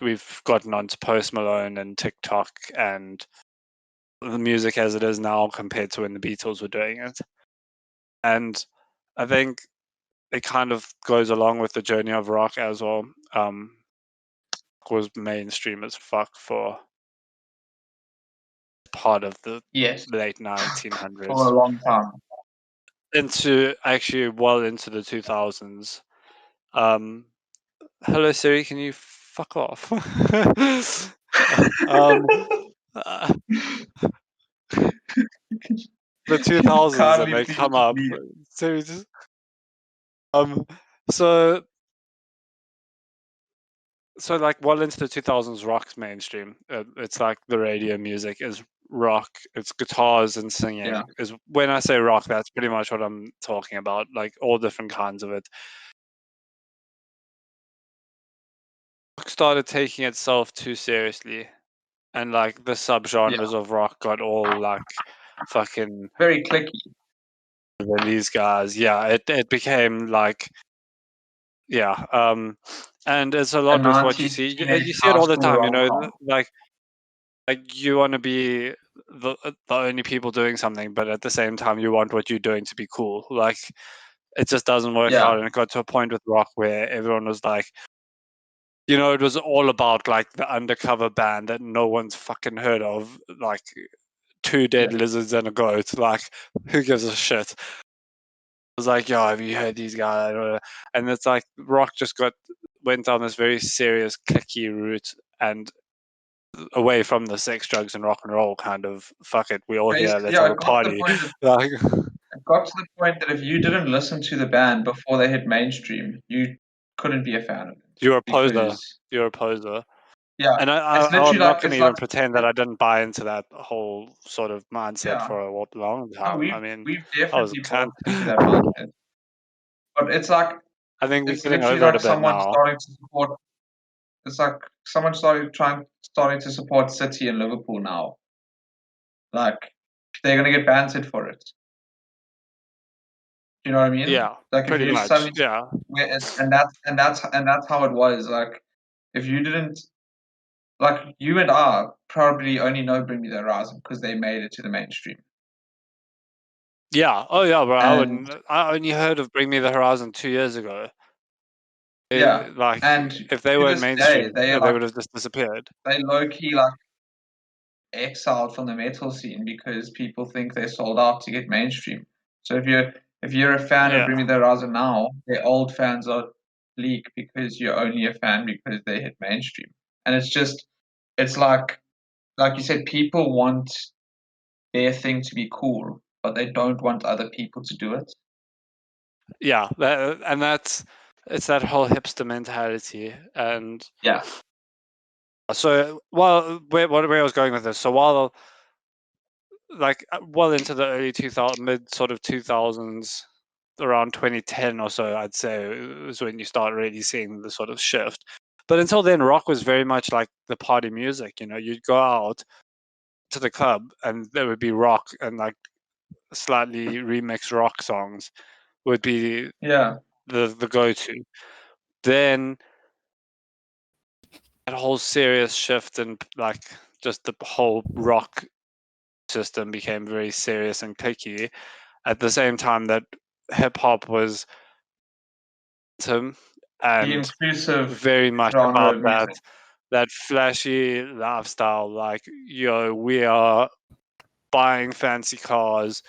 we've gotten onto Post Malone and Tik Tok and the music as it is now compared to when the Beatles were doing it. And I think it kind of goes along with the journey of rock as well. Was mainstream as fuck for part of the late 1900s. For a long time. Into actually well into the 2000s. Hello Siri, can you fuck off? The 2000s and they come up. So like well into the 2000s, rock's mainstream. It's like the radio music is rock. It's guitars and singing. Yeah. Is when I say rock, that's pretty much what I'm talking about. Like all different kinds of it. Rock started taking itself too seriously, and like the subgenres of rock got all like fucking very clicky. These guys, yeah, it became like, yeah, and it's a lot with what you see. You see it all the time, you know, like you want to be the only people doing something, but at the same time you want what you're doing to be cool. Like it just doesn't work out, and it got to a point with rock where everyone was like, you know, it was all about like the undercover band that no one's fucking heard of, like 2 dead lizards and a goat. Like who gives a shit? Was like, yo, have you heard these guys? And it's like rock just went down this very serious clicky route and away from the sex, drugs, and rock and roll kind of fuck it. We all here. Let's have a party. It got to the point that if you didn't listen to the band before they hit mainstream, you couldn't be a fan of it. You're a poser. You're a poser. Yeah, and I'm not going to even pretend that I didn't buy into that whole sort of mindset for a long time. No, I mean, we've I was definitely bought into that mindset. But it's like I think we're it's getting literally over it like a bit someone now. starting to support. It's like someone starting to support City and Liverpool now. Like they're gonna get bantered for it. You know what I mean? Yeah, like pretty if you much. suddenly, Yeah, and that's how it was. Like if you didn't, like you and I probably only know Bring Me the Horizon because they made it to the mainstream. Yeah. Oh yeah, bro. I only heard of Bring Me the Horizon 2 years ago. Like and if they weren't mainstream, they like, would have just disappeared. They low key like exiled from the metal scene because people think they sold out to get mainstream. So if you're a fan of Bring Me the Horizon now, their old fans are bleak because you're only a fan because they hit mainstream. And it's like you said, people want their thing to be cool, but they don't want other people to do it. Yeah, it's that whole hipster mentality, and so where I was going with this. So while like well into the early 2000 mid sort of 2000s, around 2010 or so, I'd say is when you start really seeing the sort of shift. But until then, rock was very much like the party music. You know, you'd go out to the club and there would be rock, and like slightly remixed rock songs would be the go-to. then that whole serious shift in like just the whole rock system became very serious and cliquey. At the same time that hip hop was The and inclusive very much genre about of music. that flashy lifestyle, like, we are buying fancy cars,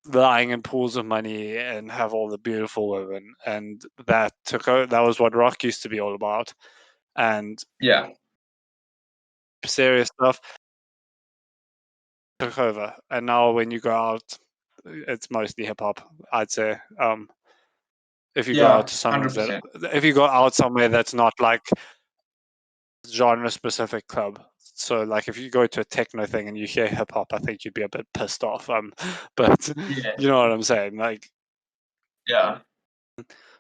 lying in pools of money, and have all the beautiful women, and that was what rock used to be all about, and Yeah. serious stuff took over. And now when you go out, it's mostly hip hop, I'd say. If you go out to somewhere 100%. if you go out somewhere that's not like genre specific club. So like if you go to a techno thing and you hear hip hop, I think you'd be a bit pissed off. But Yeah. you know what I'm saying? Like, Yeah.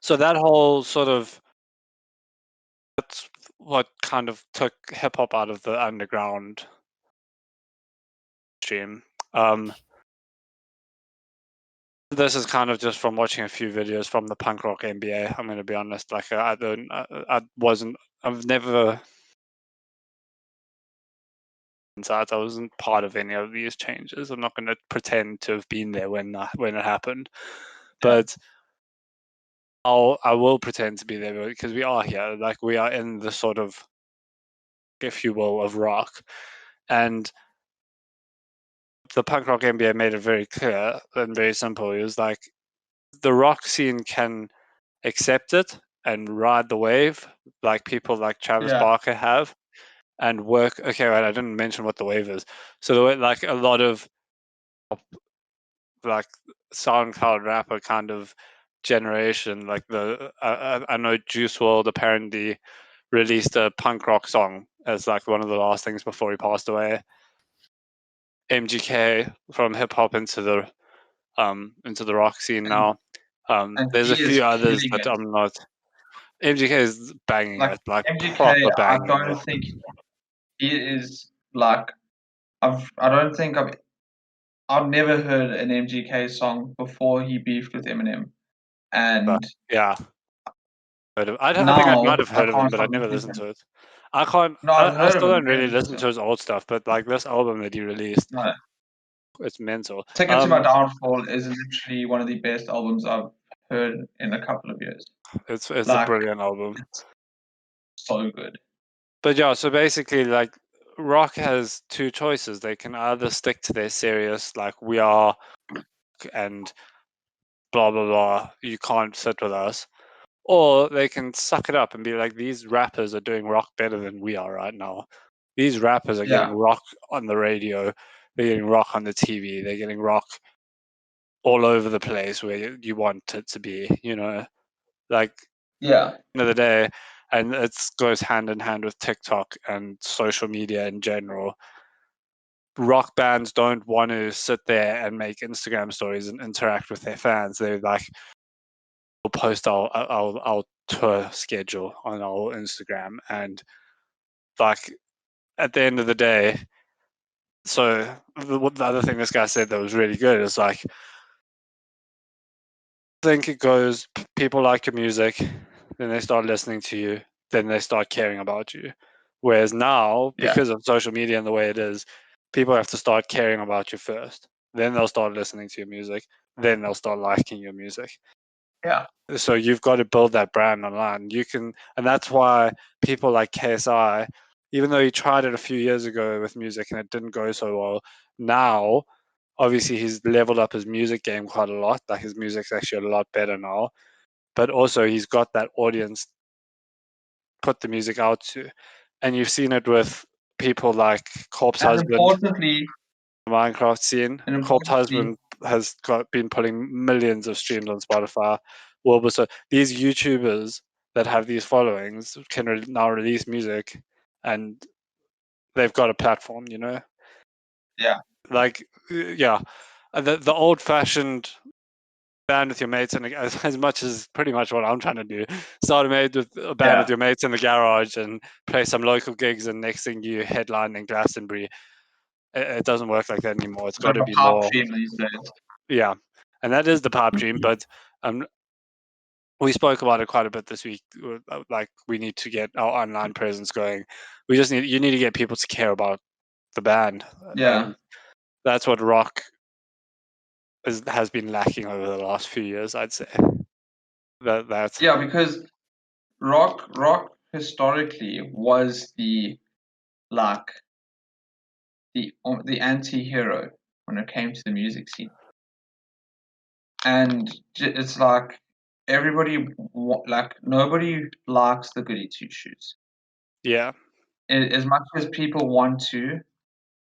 so that whole sort of, that's what kind of took hip hop out of the underground stream. This is kind of just from watching a few videos from the punk rock NBA. I'm going to be honest. Like I've never inside. I wasn't part of any of these changes. I'm not going to pretend to have been there when it happened, but I will pretend to be there because we are here. Like we are in the sort of, if you will, of rock, and the punk rock NBA made it very clear and very simple. It was like the rock scene can accept it and ride the wave, like people like Travis Barker have, and work. Okay, right. I didn't mention what the wave is. So the way, like a lot of like SoundCloud rapper kind of generation, like I know Juice WRLD apparently released a punk rock song as like one of the last things before he passed away. MGK from hip hop into the rock scene now. There's a few others that I'm not. MGK is banging it, like MGK, proper I banging don't it. think he is like I've never heard an MGK song before he beefed with Eminem, and But yeah, I think I might have heard of him, but I never listened to it. I can't. No, I've I heard still of him. don't really listen to his old stuff, but like this album that he released, No. it's mental. Ticket to My Downfall is literally one of the best albums I've heard in a couple of years. It's like, a brilliant album. So good. But yeah, so basically, like, rock has two choices. They can either stick to their serious, like, we are, and blah blah blah, you can't sit with us, or they can suck it up and be like, these rappers are doing rock better than we are right now. These rappers are getting rock on the radio, they're getting rock on the TV, they're getting rock all over the place where you want it to be, like, Yeah. end of the day, and it goes hand in hand with TikTok and social media in general. Rock bands don't want to sit there and make Instagram stories and interact with their fans. They're like, we'll post our tour schedule on our Instagram, and like at the end of the day, so the other thing this guy said that was really good is like, I think it goes, people like your music, then they start listening to you, then they start caring about you. Whereas now, because of social media and the way it is, people have to start caring about you first. Then they'll start listening to your music. Then they'll start liking your music. Yeah. So you've got to build that brand online. And that's why people like KSI, even though he tried it a few years ago with music and it didn't go so well, now obviously he's leveled up his music game quite a lot. Like his music's actually a lot better now. But also he's got that audience put the music out to. And you've seen it with people like Corpse Husband, importantly, Minecraft scene. Corpse Husband has been putting millions of streams on Spotify. Well, so these YouTubers that have these followings can now release music, and they've got a platform, Yeah. Like, yeah, the old-fashioned band with your mates, and as much as pretty much what I'm trying to do, start a band with your mates in the garage and play some local gigs, and next thing you headline in Glastonbury. It doesn't work like that anymore. It's got to be more. Dream these days. Yeah, and that is the pipe dream, but we spoke about it quite a bit this week. Like, we need to get our online presence going. You need to get people to care about the band. Yeah. And that's what rock has been lacking over the last few years, I'd say. That's Yeah, because rock historically was the anti-hero when it came to the music scene, and it's like everybody nobody likes the goody two shoes. Yeah. As much as people want to,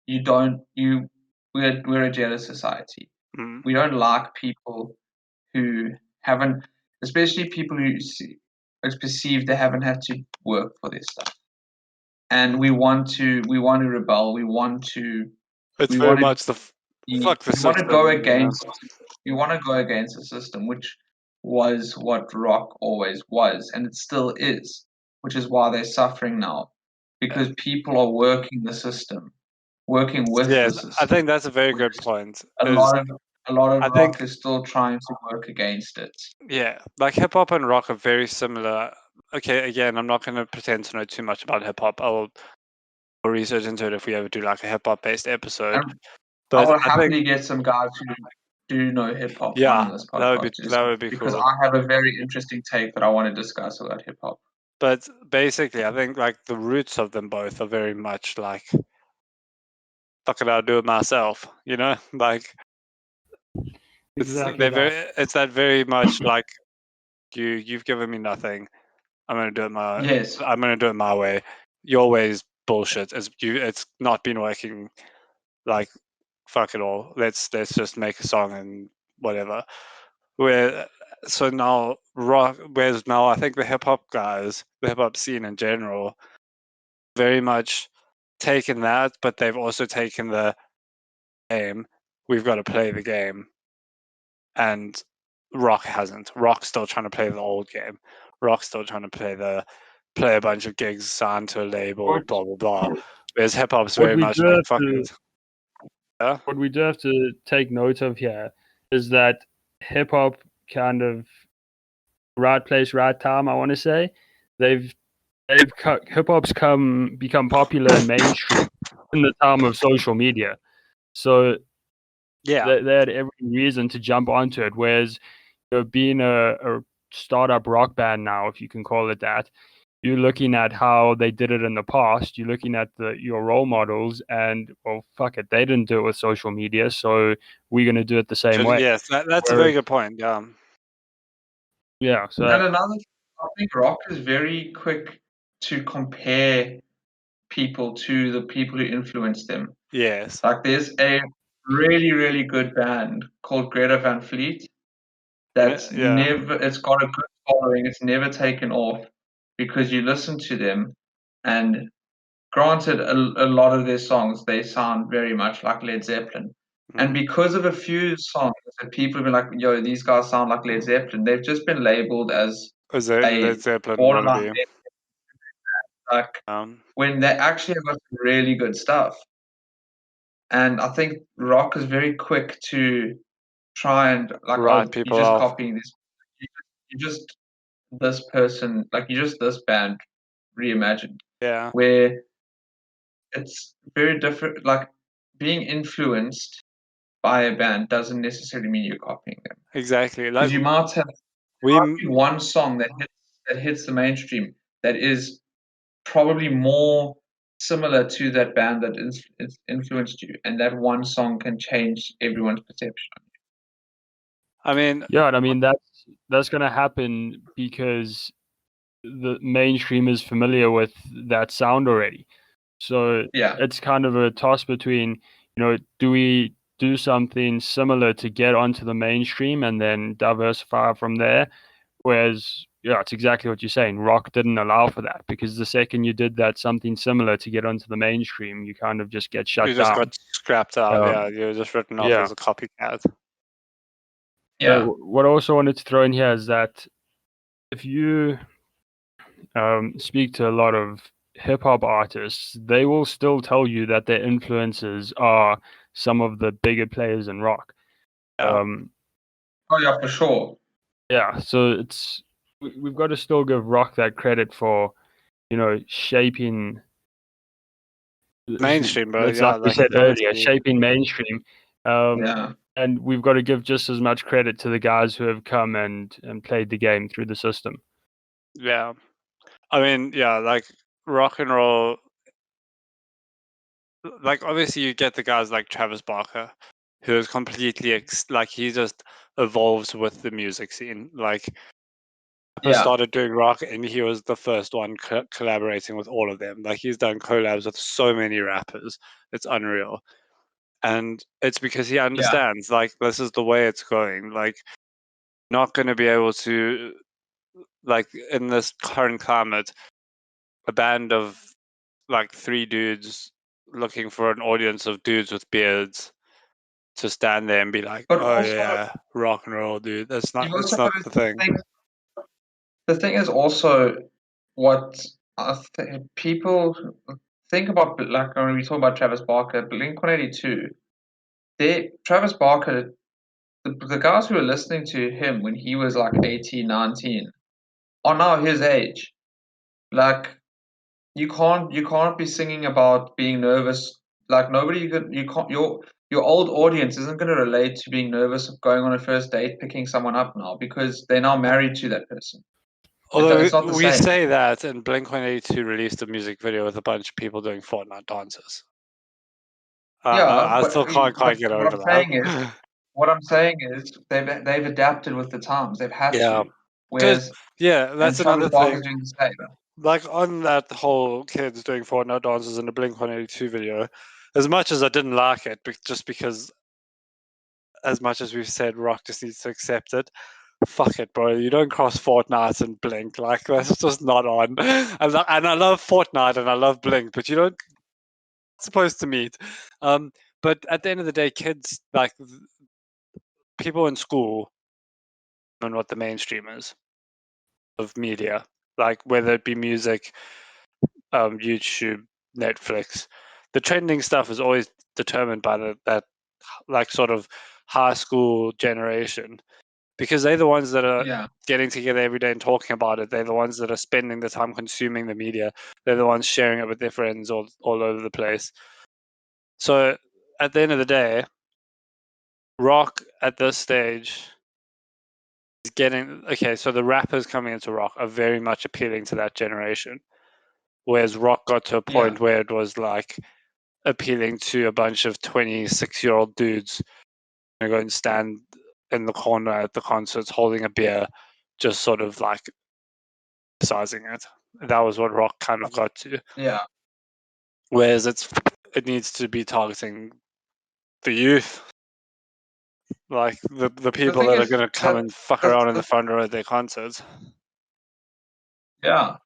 we're a jealous society. Mm. We don't like people who haven't, especially people who it's perceived they haven't had to work for this stuff. And we want to rebel. We want to. It's very much the fuck the we want to system. go against. You want to go against the system, which was what rock always was, and it still is. Which is why they're suffering now, because people are working the system, working with the system. I think that's a very good point. A lot of rock is still trying to work against it. Yeah, like hip hop and rock are very similar. Okay, again, I'm not going to pretend to know too much about hip hop. I'll research into it if we ever do like a hip hop based episode. But I will happily get some guys who do know hip hop on this podcast. That would be because cool. I have a very interesting take that I want to discuss about hip hop. But basically, I think like the roots of them both are very much like, fuck it, I'll do it myself. You know, like Exactly. it's that very much like you've given me nothing. I'm gonna do it I'm gonna do it my way. Your way is bullshit. It's not been working. Like, fuck it all. Let's just make a song and whatever. Whereas now I think the hip hop guys, the hip hop scene in general, very much taken that, but they've also taken the game. We've got to play the game, and rock hasn't. Rock's still trying to play the old game. Rock's still trying to play a bunch of gigs, sign to a label, blah blah blah. Whereas hip hop's very much like, fuck it. Yeah? What we do have to take note of here is that hip hop kind of right place, right time. I want to say hip hop's become popular and mainstream in the time of social media. So yeah, they had every reason to jump onto it. Whereas being a startup rock band now, if you can call it that, you're looking at how they did it in the past. You're looking at your role models, and well, fuck it, they didn't do it with social media, so we're gonna do it the same way. Yes, that's a very good point. Yeah. Yeah. So and another, I think rock is very quick to compare people to the people who influence them. Yes. Like there's a really, really good band called Greta Van Fleet that's it's got a good following. It's never taken off because you listen to them, and granted, a lot of their songs, they sound very much like Led Zeppelin. And because of a few songs that people have been like, yo, these guys sound like Led Zeppelin, they've just been labeled as a Led Zeppelin borderline like when they actually have got some really good stuff. And I think rock is very quick to try and like, write people you're just off. copying this. You just this person, like you just this band reimagined. Yeah. Where it's very different. Like being influenced by a band doesn't necessarily mean you're copying them. Exactly. Because Like you might have one song that hits the mainstream that is probably more similar to that band that influenced you, and that one song can change everyone's perception. I mean, that's gonna happen because the mainstream is familiar with that sound already. So it's kind of a toss between, do we do something similar to get onto the mainstream and then diversify from there? Whereas, it's exactly what you're saying. Rock didn't allow for that, because the second you did that something similar to get onto the mainstream, you kind of just get shut down. You just got scrapped out. You're just written off as a copycat. Yeah. What I also wanted to throw in here is that if you speak to a lot of hip hop artists, they will still tell you that their influences are some of the bigger players in rock. Oh yeah, for sure. Yeah, so it's we've got to still give rock that credit for, shaping mainstream, bro. That's Yeah, like we said earlier, totally. shaping mainstream. Yeah. And we've got to give just as much credit to the guys who have come and played the game through the system. Yeah. I mean, yeah, like rock and roll, like obviously you get the guys like Travis Barker, who is completely like he just evolves with the music scene. Like he Yeah. started doing rock, and he was the first one collaborating with all of them. Like he's done collabs with so many rappers, it's unreal. And it's because he understands, like this is the way it's going. Like not going to be able to, like in this current climate, a band of like 3 dudes looking for an audience of dudes with beards to stand there and be like, But oh also, yeah, rock and roll, dude. That's not. you've It's also not got the to thing. think. The thing is also what people think about, like when we talk about Travis Barker, Blink-182. Travis Barker, the guys who were listening to him when he was like 18, 19 are now his age. Like you can't be singing about being nervous. Like nobody you can't your old audience isn't going to relate to being nervous of going on a first date, picking someone up now because they're now married to that person. Although It's not the we same. say that, and Blink-182 released a music video with a bunch of people doing Fortnite dances. Yeah, I but still can't quite get over that. what I'm saying is they've adapted with the times. They've had Yeah, to. because Whereas yeah, and that's Travis another Barker's thing. doing the same. Like on that whole kids doing Fortnite dances in the Blink-182 video, as much as I didn't like it, just because as much as we've said rock just needs to accept it, fuck it, bro. You don't cross Fortnite and Blink. Like that's just not on. And I love Fortnite and I love Blink, but you don't supposed to meet. But at the end of the day, kids, like people in school, know what the mainstream is of media, like whether it be music, YouTube, Netflix. The trending stuff is always determined by that like sort of high school generation, because they're the ones that are Yeah. getting together every day and talking about it. They're the ones that are spending the time consuming the media. They're the ones sharing it with their friends all over the place. So at the end of the day, rock at this stage is getting okay. So the rappers coming into rock are very much appealing to that generation, whereas rock got to a point where it was like appealing to a bunch of 26-year-old dudes who go and stand in the corner at the concerts holding a beer, just sort of like sizing it. That was what rock kind of got to. Yeah. Whereas it needs to be targeting the youth, like the people thing that are is going to come and fuck around in the front row at their concerts. Yeah.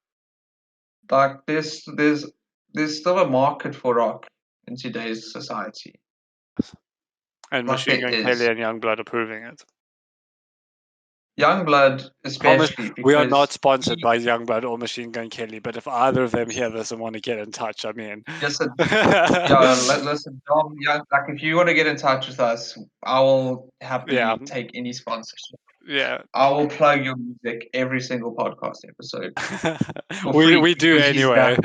Like there's still a market for rock in today's society. And Like Machine there Gun Kelly is. and Youngblood are proving it. Youngblood Promise especially we are because not sponsored by Youngblood or Machine Gun Kelly, but if either of them hear this and want to get in touch, I mean, listen, Dom, like if you want to get in touch with us, I will happily yeah, take any sponsorship. yeah. I will plug your music every single podcast episode for we free do because anyway.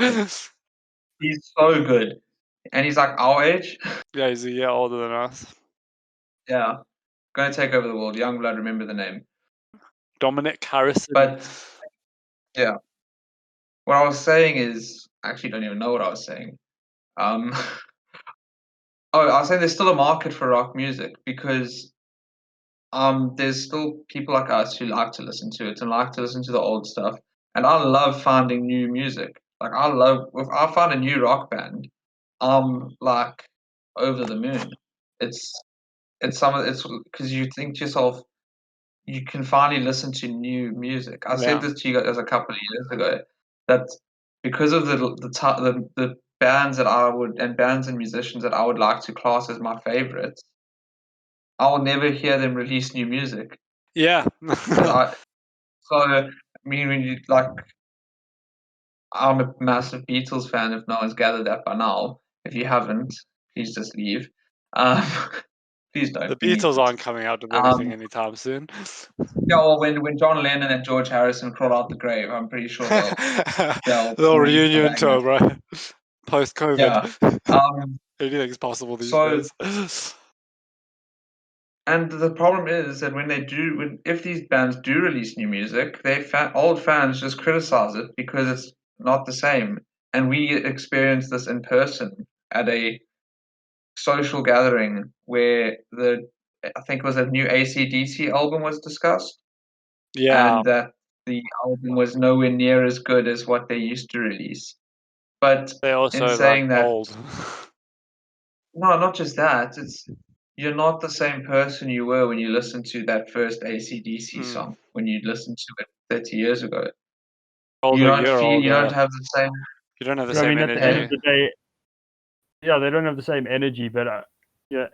He's so good, and he's like our age. Yeah, he's a year older than us. Yeah, gonna take over the world. Youngblood, remember the name. Dominic Harrison. But yeah, what I was saying is, I actually don't even know what I was saying. Oh, I was saying there's still a market for rock music because there's still people like us who like to listen to it and like to listen to the old stuff. And I love finding new music. Like if I find a new rock band, I'm like over the moon. It's because you think to yourself, you can finally listen to new music. I said this to you guys a couple of years ago that because of the bands that bands and musicians that I would like to class as my favorites, I will never hear them release new music. Yeah. I mean, when you like, I'm a massive Beatles fan. If no one's gathered that by now, if you haven't, please just leave. Please don't. The We need Beatles this. aren't coming out with anything anytime soon. Yeah, well, when John Lennon and George Harrison crawl out the grave, I'm pretty sure they'll Little release the reunion tour, banger. bro. Post-COVID. Yeah. Anything's possible these So- days. And the problem is that if these bands do release new music, old fans just criticize it because it's not the same. And we experienced this in person at a social gathering where I think it was a new AC/DC album was discussed, Yeah, and that the album was nowhere near as good as what they used to release. But they also in saying that, old. no, not just that. You're not the same person you were when you listened to that first AC/DC song, when you listened to it 30 years ago. You don't have the same. You don't have the I same mean, energy. at the end of the day, yeah, they don't have the same energy, but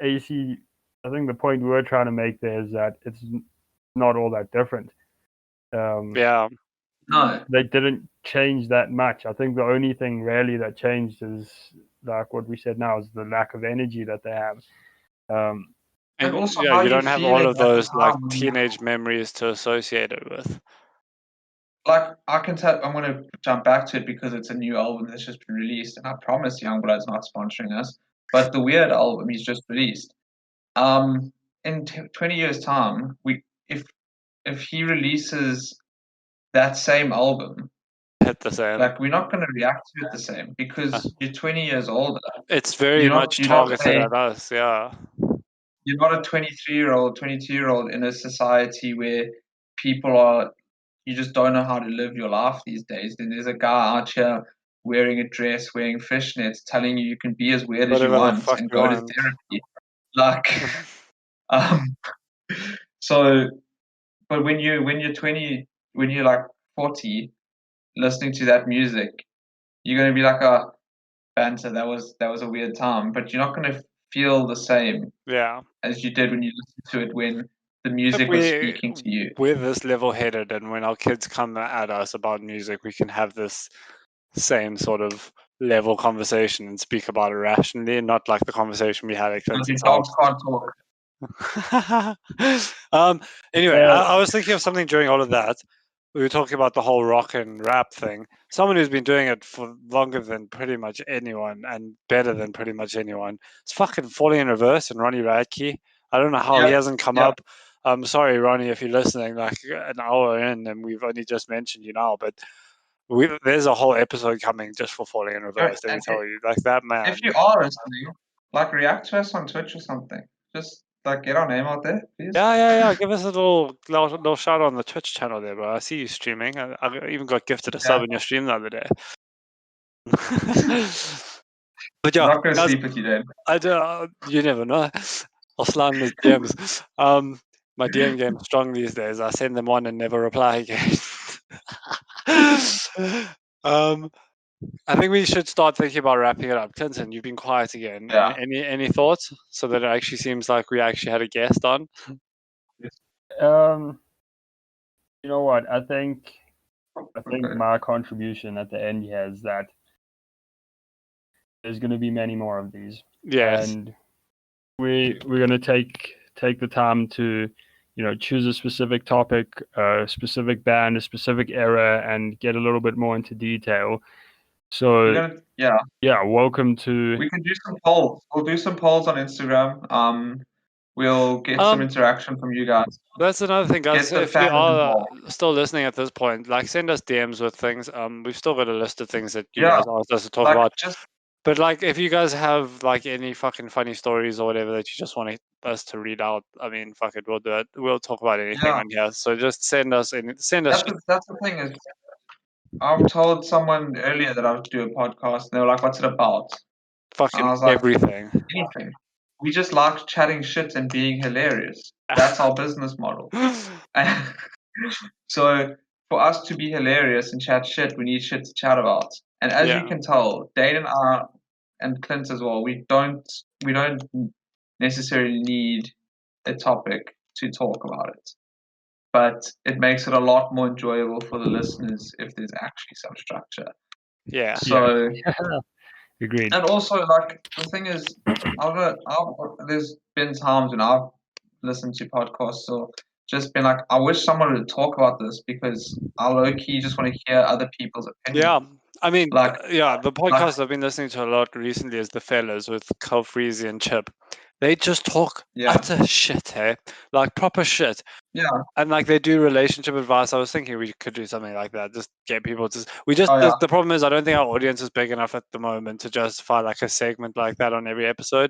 AC. I think the point we're trying to make there is that it's not all that different. Yeah. No. They didn't change that much. I think the only thing really that changed is like what we said now is the lack of energy that they have. And also yeah, how you don't you have feel all at of that those like time. teenage memories to associate it with. Like I can tell, I'm going to jump back to it because it's a new album that's just been released, and I promise Youngblood's not sponsoring us. But the Weird album he's just released. In 20 years' time, if he releases that same album, Hit the same. like we're not going to react to it the same because you're 20 years older. It's very much targeted at us. Yeah. You're not a 23-year-old, 22-year-old in a society where you just don't know how to live your life these days. Then there's a guy out here wearing a dress, wearing fishnets, telling you can be as weird as you want and go to therapy. Like, so, but when you're 20, when you're like 40, listening to that music, you're going to be like, oh, banter, that was a weird time. But you're not going to feel the same as you did when you listened to it when the music was speaking to you. We're this level-headed, and when our kids come at us about music, we can have this same sort of level conversation and speak about it rationally, and not like the conversation we had at Clinton's house. Dogs can't talk. Anyway, I was thinking of something during all of that. We were talking about the whole rock and rap thing. Someone who's been doing it for longer than pretty much anyone and better than pretty much anyone. It's fucking Falling in Reverse and Ronnie Radke. I don't know how he hasn't come up. I'm sorry, Ronnie, if you're listening, like an hour in and we've only just mentioned you now, but there's a whole episode coming just for Falling in Reverse, let me tell you. Like that man. If you are listening, like react to us on Twitch or something. Just like get our name out there, please. Yeah. Give us a little shout out on the Twitch channel there, bro. I see you streaming. I even got gifted a sub in your stream the other day. But I'm not gonna sleep with you then. You never know. I'll slam these DMs. My DM game's strong these days. I send them one and never reply again. I think we should start thinking about wrapping it up. Clinton, you've been quiet again. Yeah. Any thoughts? So that it actually seems like we actually had a guest on. You know what? I think my contribution at the end here is that there's going to be many more of these. Yes. And we're going to take the time to, choose a specific topic, a specific band, a specific era, and get a little bit more into detail. So welcome to. We can do some polls. We'll do some polls on Instagram. We'll get some interaction from you guys. That's another thing, guys. If you are still listening at this point, like send us DMs with things. We've still got a list of things that you guys asked us to talk about. But like, if you guys have like any fucking funny stories or whatever that you just want us to read out, I mean, fuck it, we'll do it. We'll talk about anything on here. So just send us. That's the thing is, I've told someone earlier that I would do a podcast, and they were like, "What's it about?" Fucking everything. Anything. We just like chatting shit and being hilarious. That's our business model. So for us to be hilarious and chat shit, we need shit to chat about. And as you can tell, Dane and I, and Clint as well, we don't necessarily need a topic to talk about it. But it makes it a lot more enjoyable for the listeners if there's actually some structure. Yeah. So Agreed. And also, like, the thing is, there's been times when I've listened to podcasts or just been like, I wish someone would talk about this because I low-key just want to hear other people's opinions. Yeah, I mean, Like, the podcast I've been listening to a lot recently is The Fellas with Carl Freezy and Chip. They just talk utter shit, hey? Like, proper shit. Yeah. And, like, they do relationship advice. I was thinking we could do something like that. Just get people to... The problem is I don't think our audience is big enough at the moment to justify, like, a segment like that on every episode.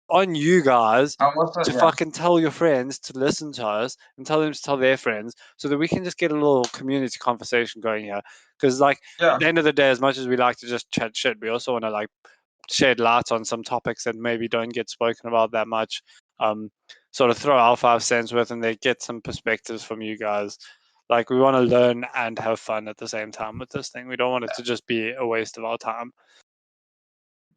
On you guys to fucking tell your friends to listen to us and tell them to tell their friends so that we can just get a little community conversation going here. Because, like, at the end of the day, as much as we like to just chat shit, we also want to, like, shed light on some topics that maybe don't get spoken about that much. Sort of throw our 5 cents worth and they get some perspectives from you guys. Like, we want to learn and have fun at the same time with this thing. We don't want it to just be a waste of our time.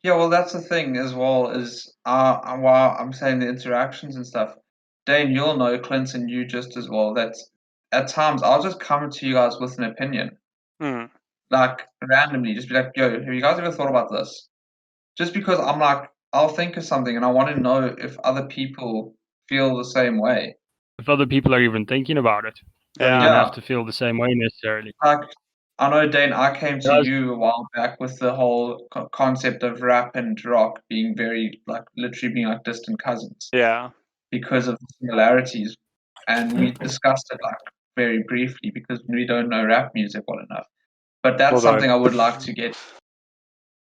Yeah, well, that's the thing as well, is while I'm saying the interactions and stuff, Dane, you'll know, Clinton, you just as well, that at times I'll just come to you guys with an opinion. Like, randomly, just be like, yo, have you guys ever thought about this? Just because I'm like, I'll think of something and I want to know if other people feel the same way. If other people are even thinking about it. Don't even have to feel the same way necessarily. Like, I know, Dane, I came to you a while back with the whole concept of rap and rock being very, like, literally being like distant cousins. Yeah. Because of the similarities. And we discussed it, like, very briefly because we don't know rap music well enough. But that's something I would like to get.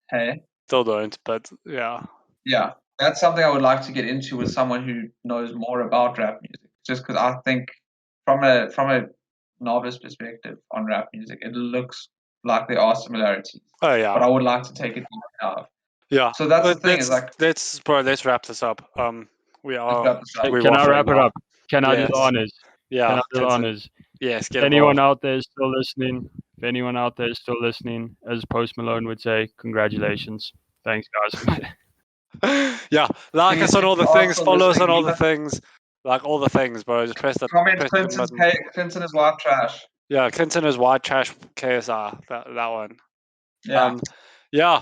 Hey? Still don't, but yeah. Yeah, that's something I would like to get into with someone who knows more about rap music. Just because I think from a novice perspective on rap music, it looks like there are similarities. Oh yeah. But I would like to take it deeper. Yeah. So that's the thing. Is like let's wrap this up. We are. Can I wrap it up? Can I do the honors? Yeah. Can I do the honors? Yes. If anyone out there is still listening, as Post Malone would say, congratulations. Thanks, guys. Yeah, like us on all the things, follow us on all the things, like all the things, bro. Just press that. Comment Clinton is white trash. Yeah, Clinton is white trash KSR. That one. Yeah. Yeah.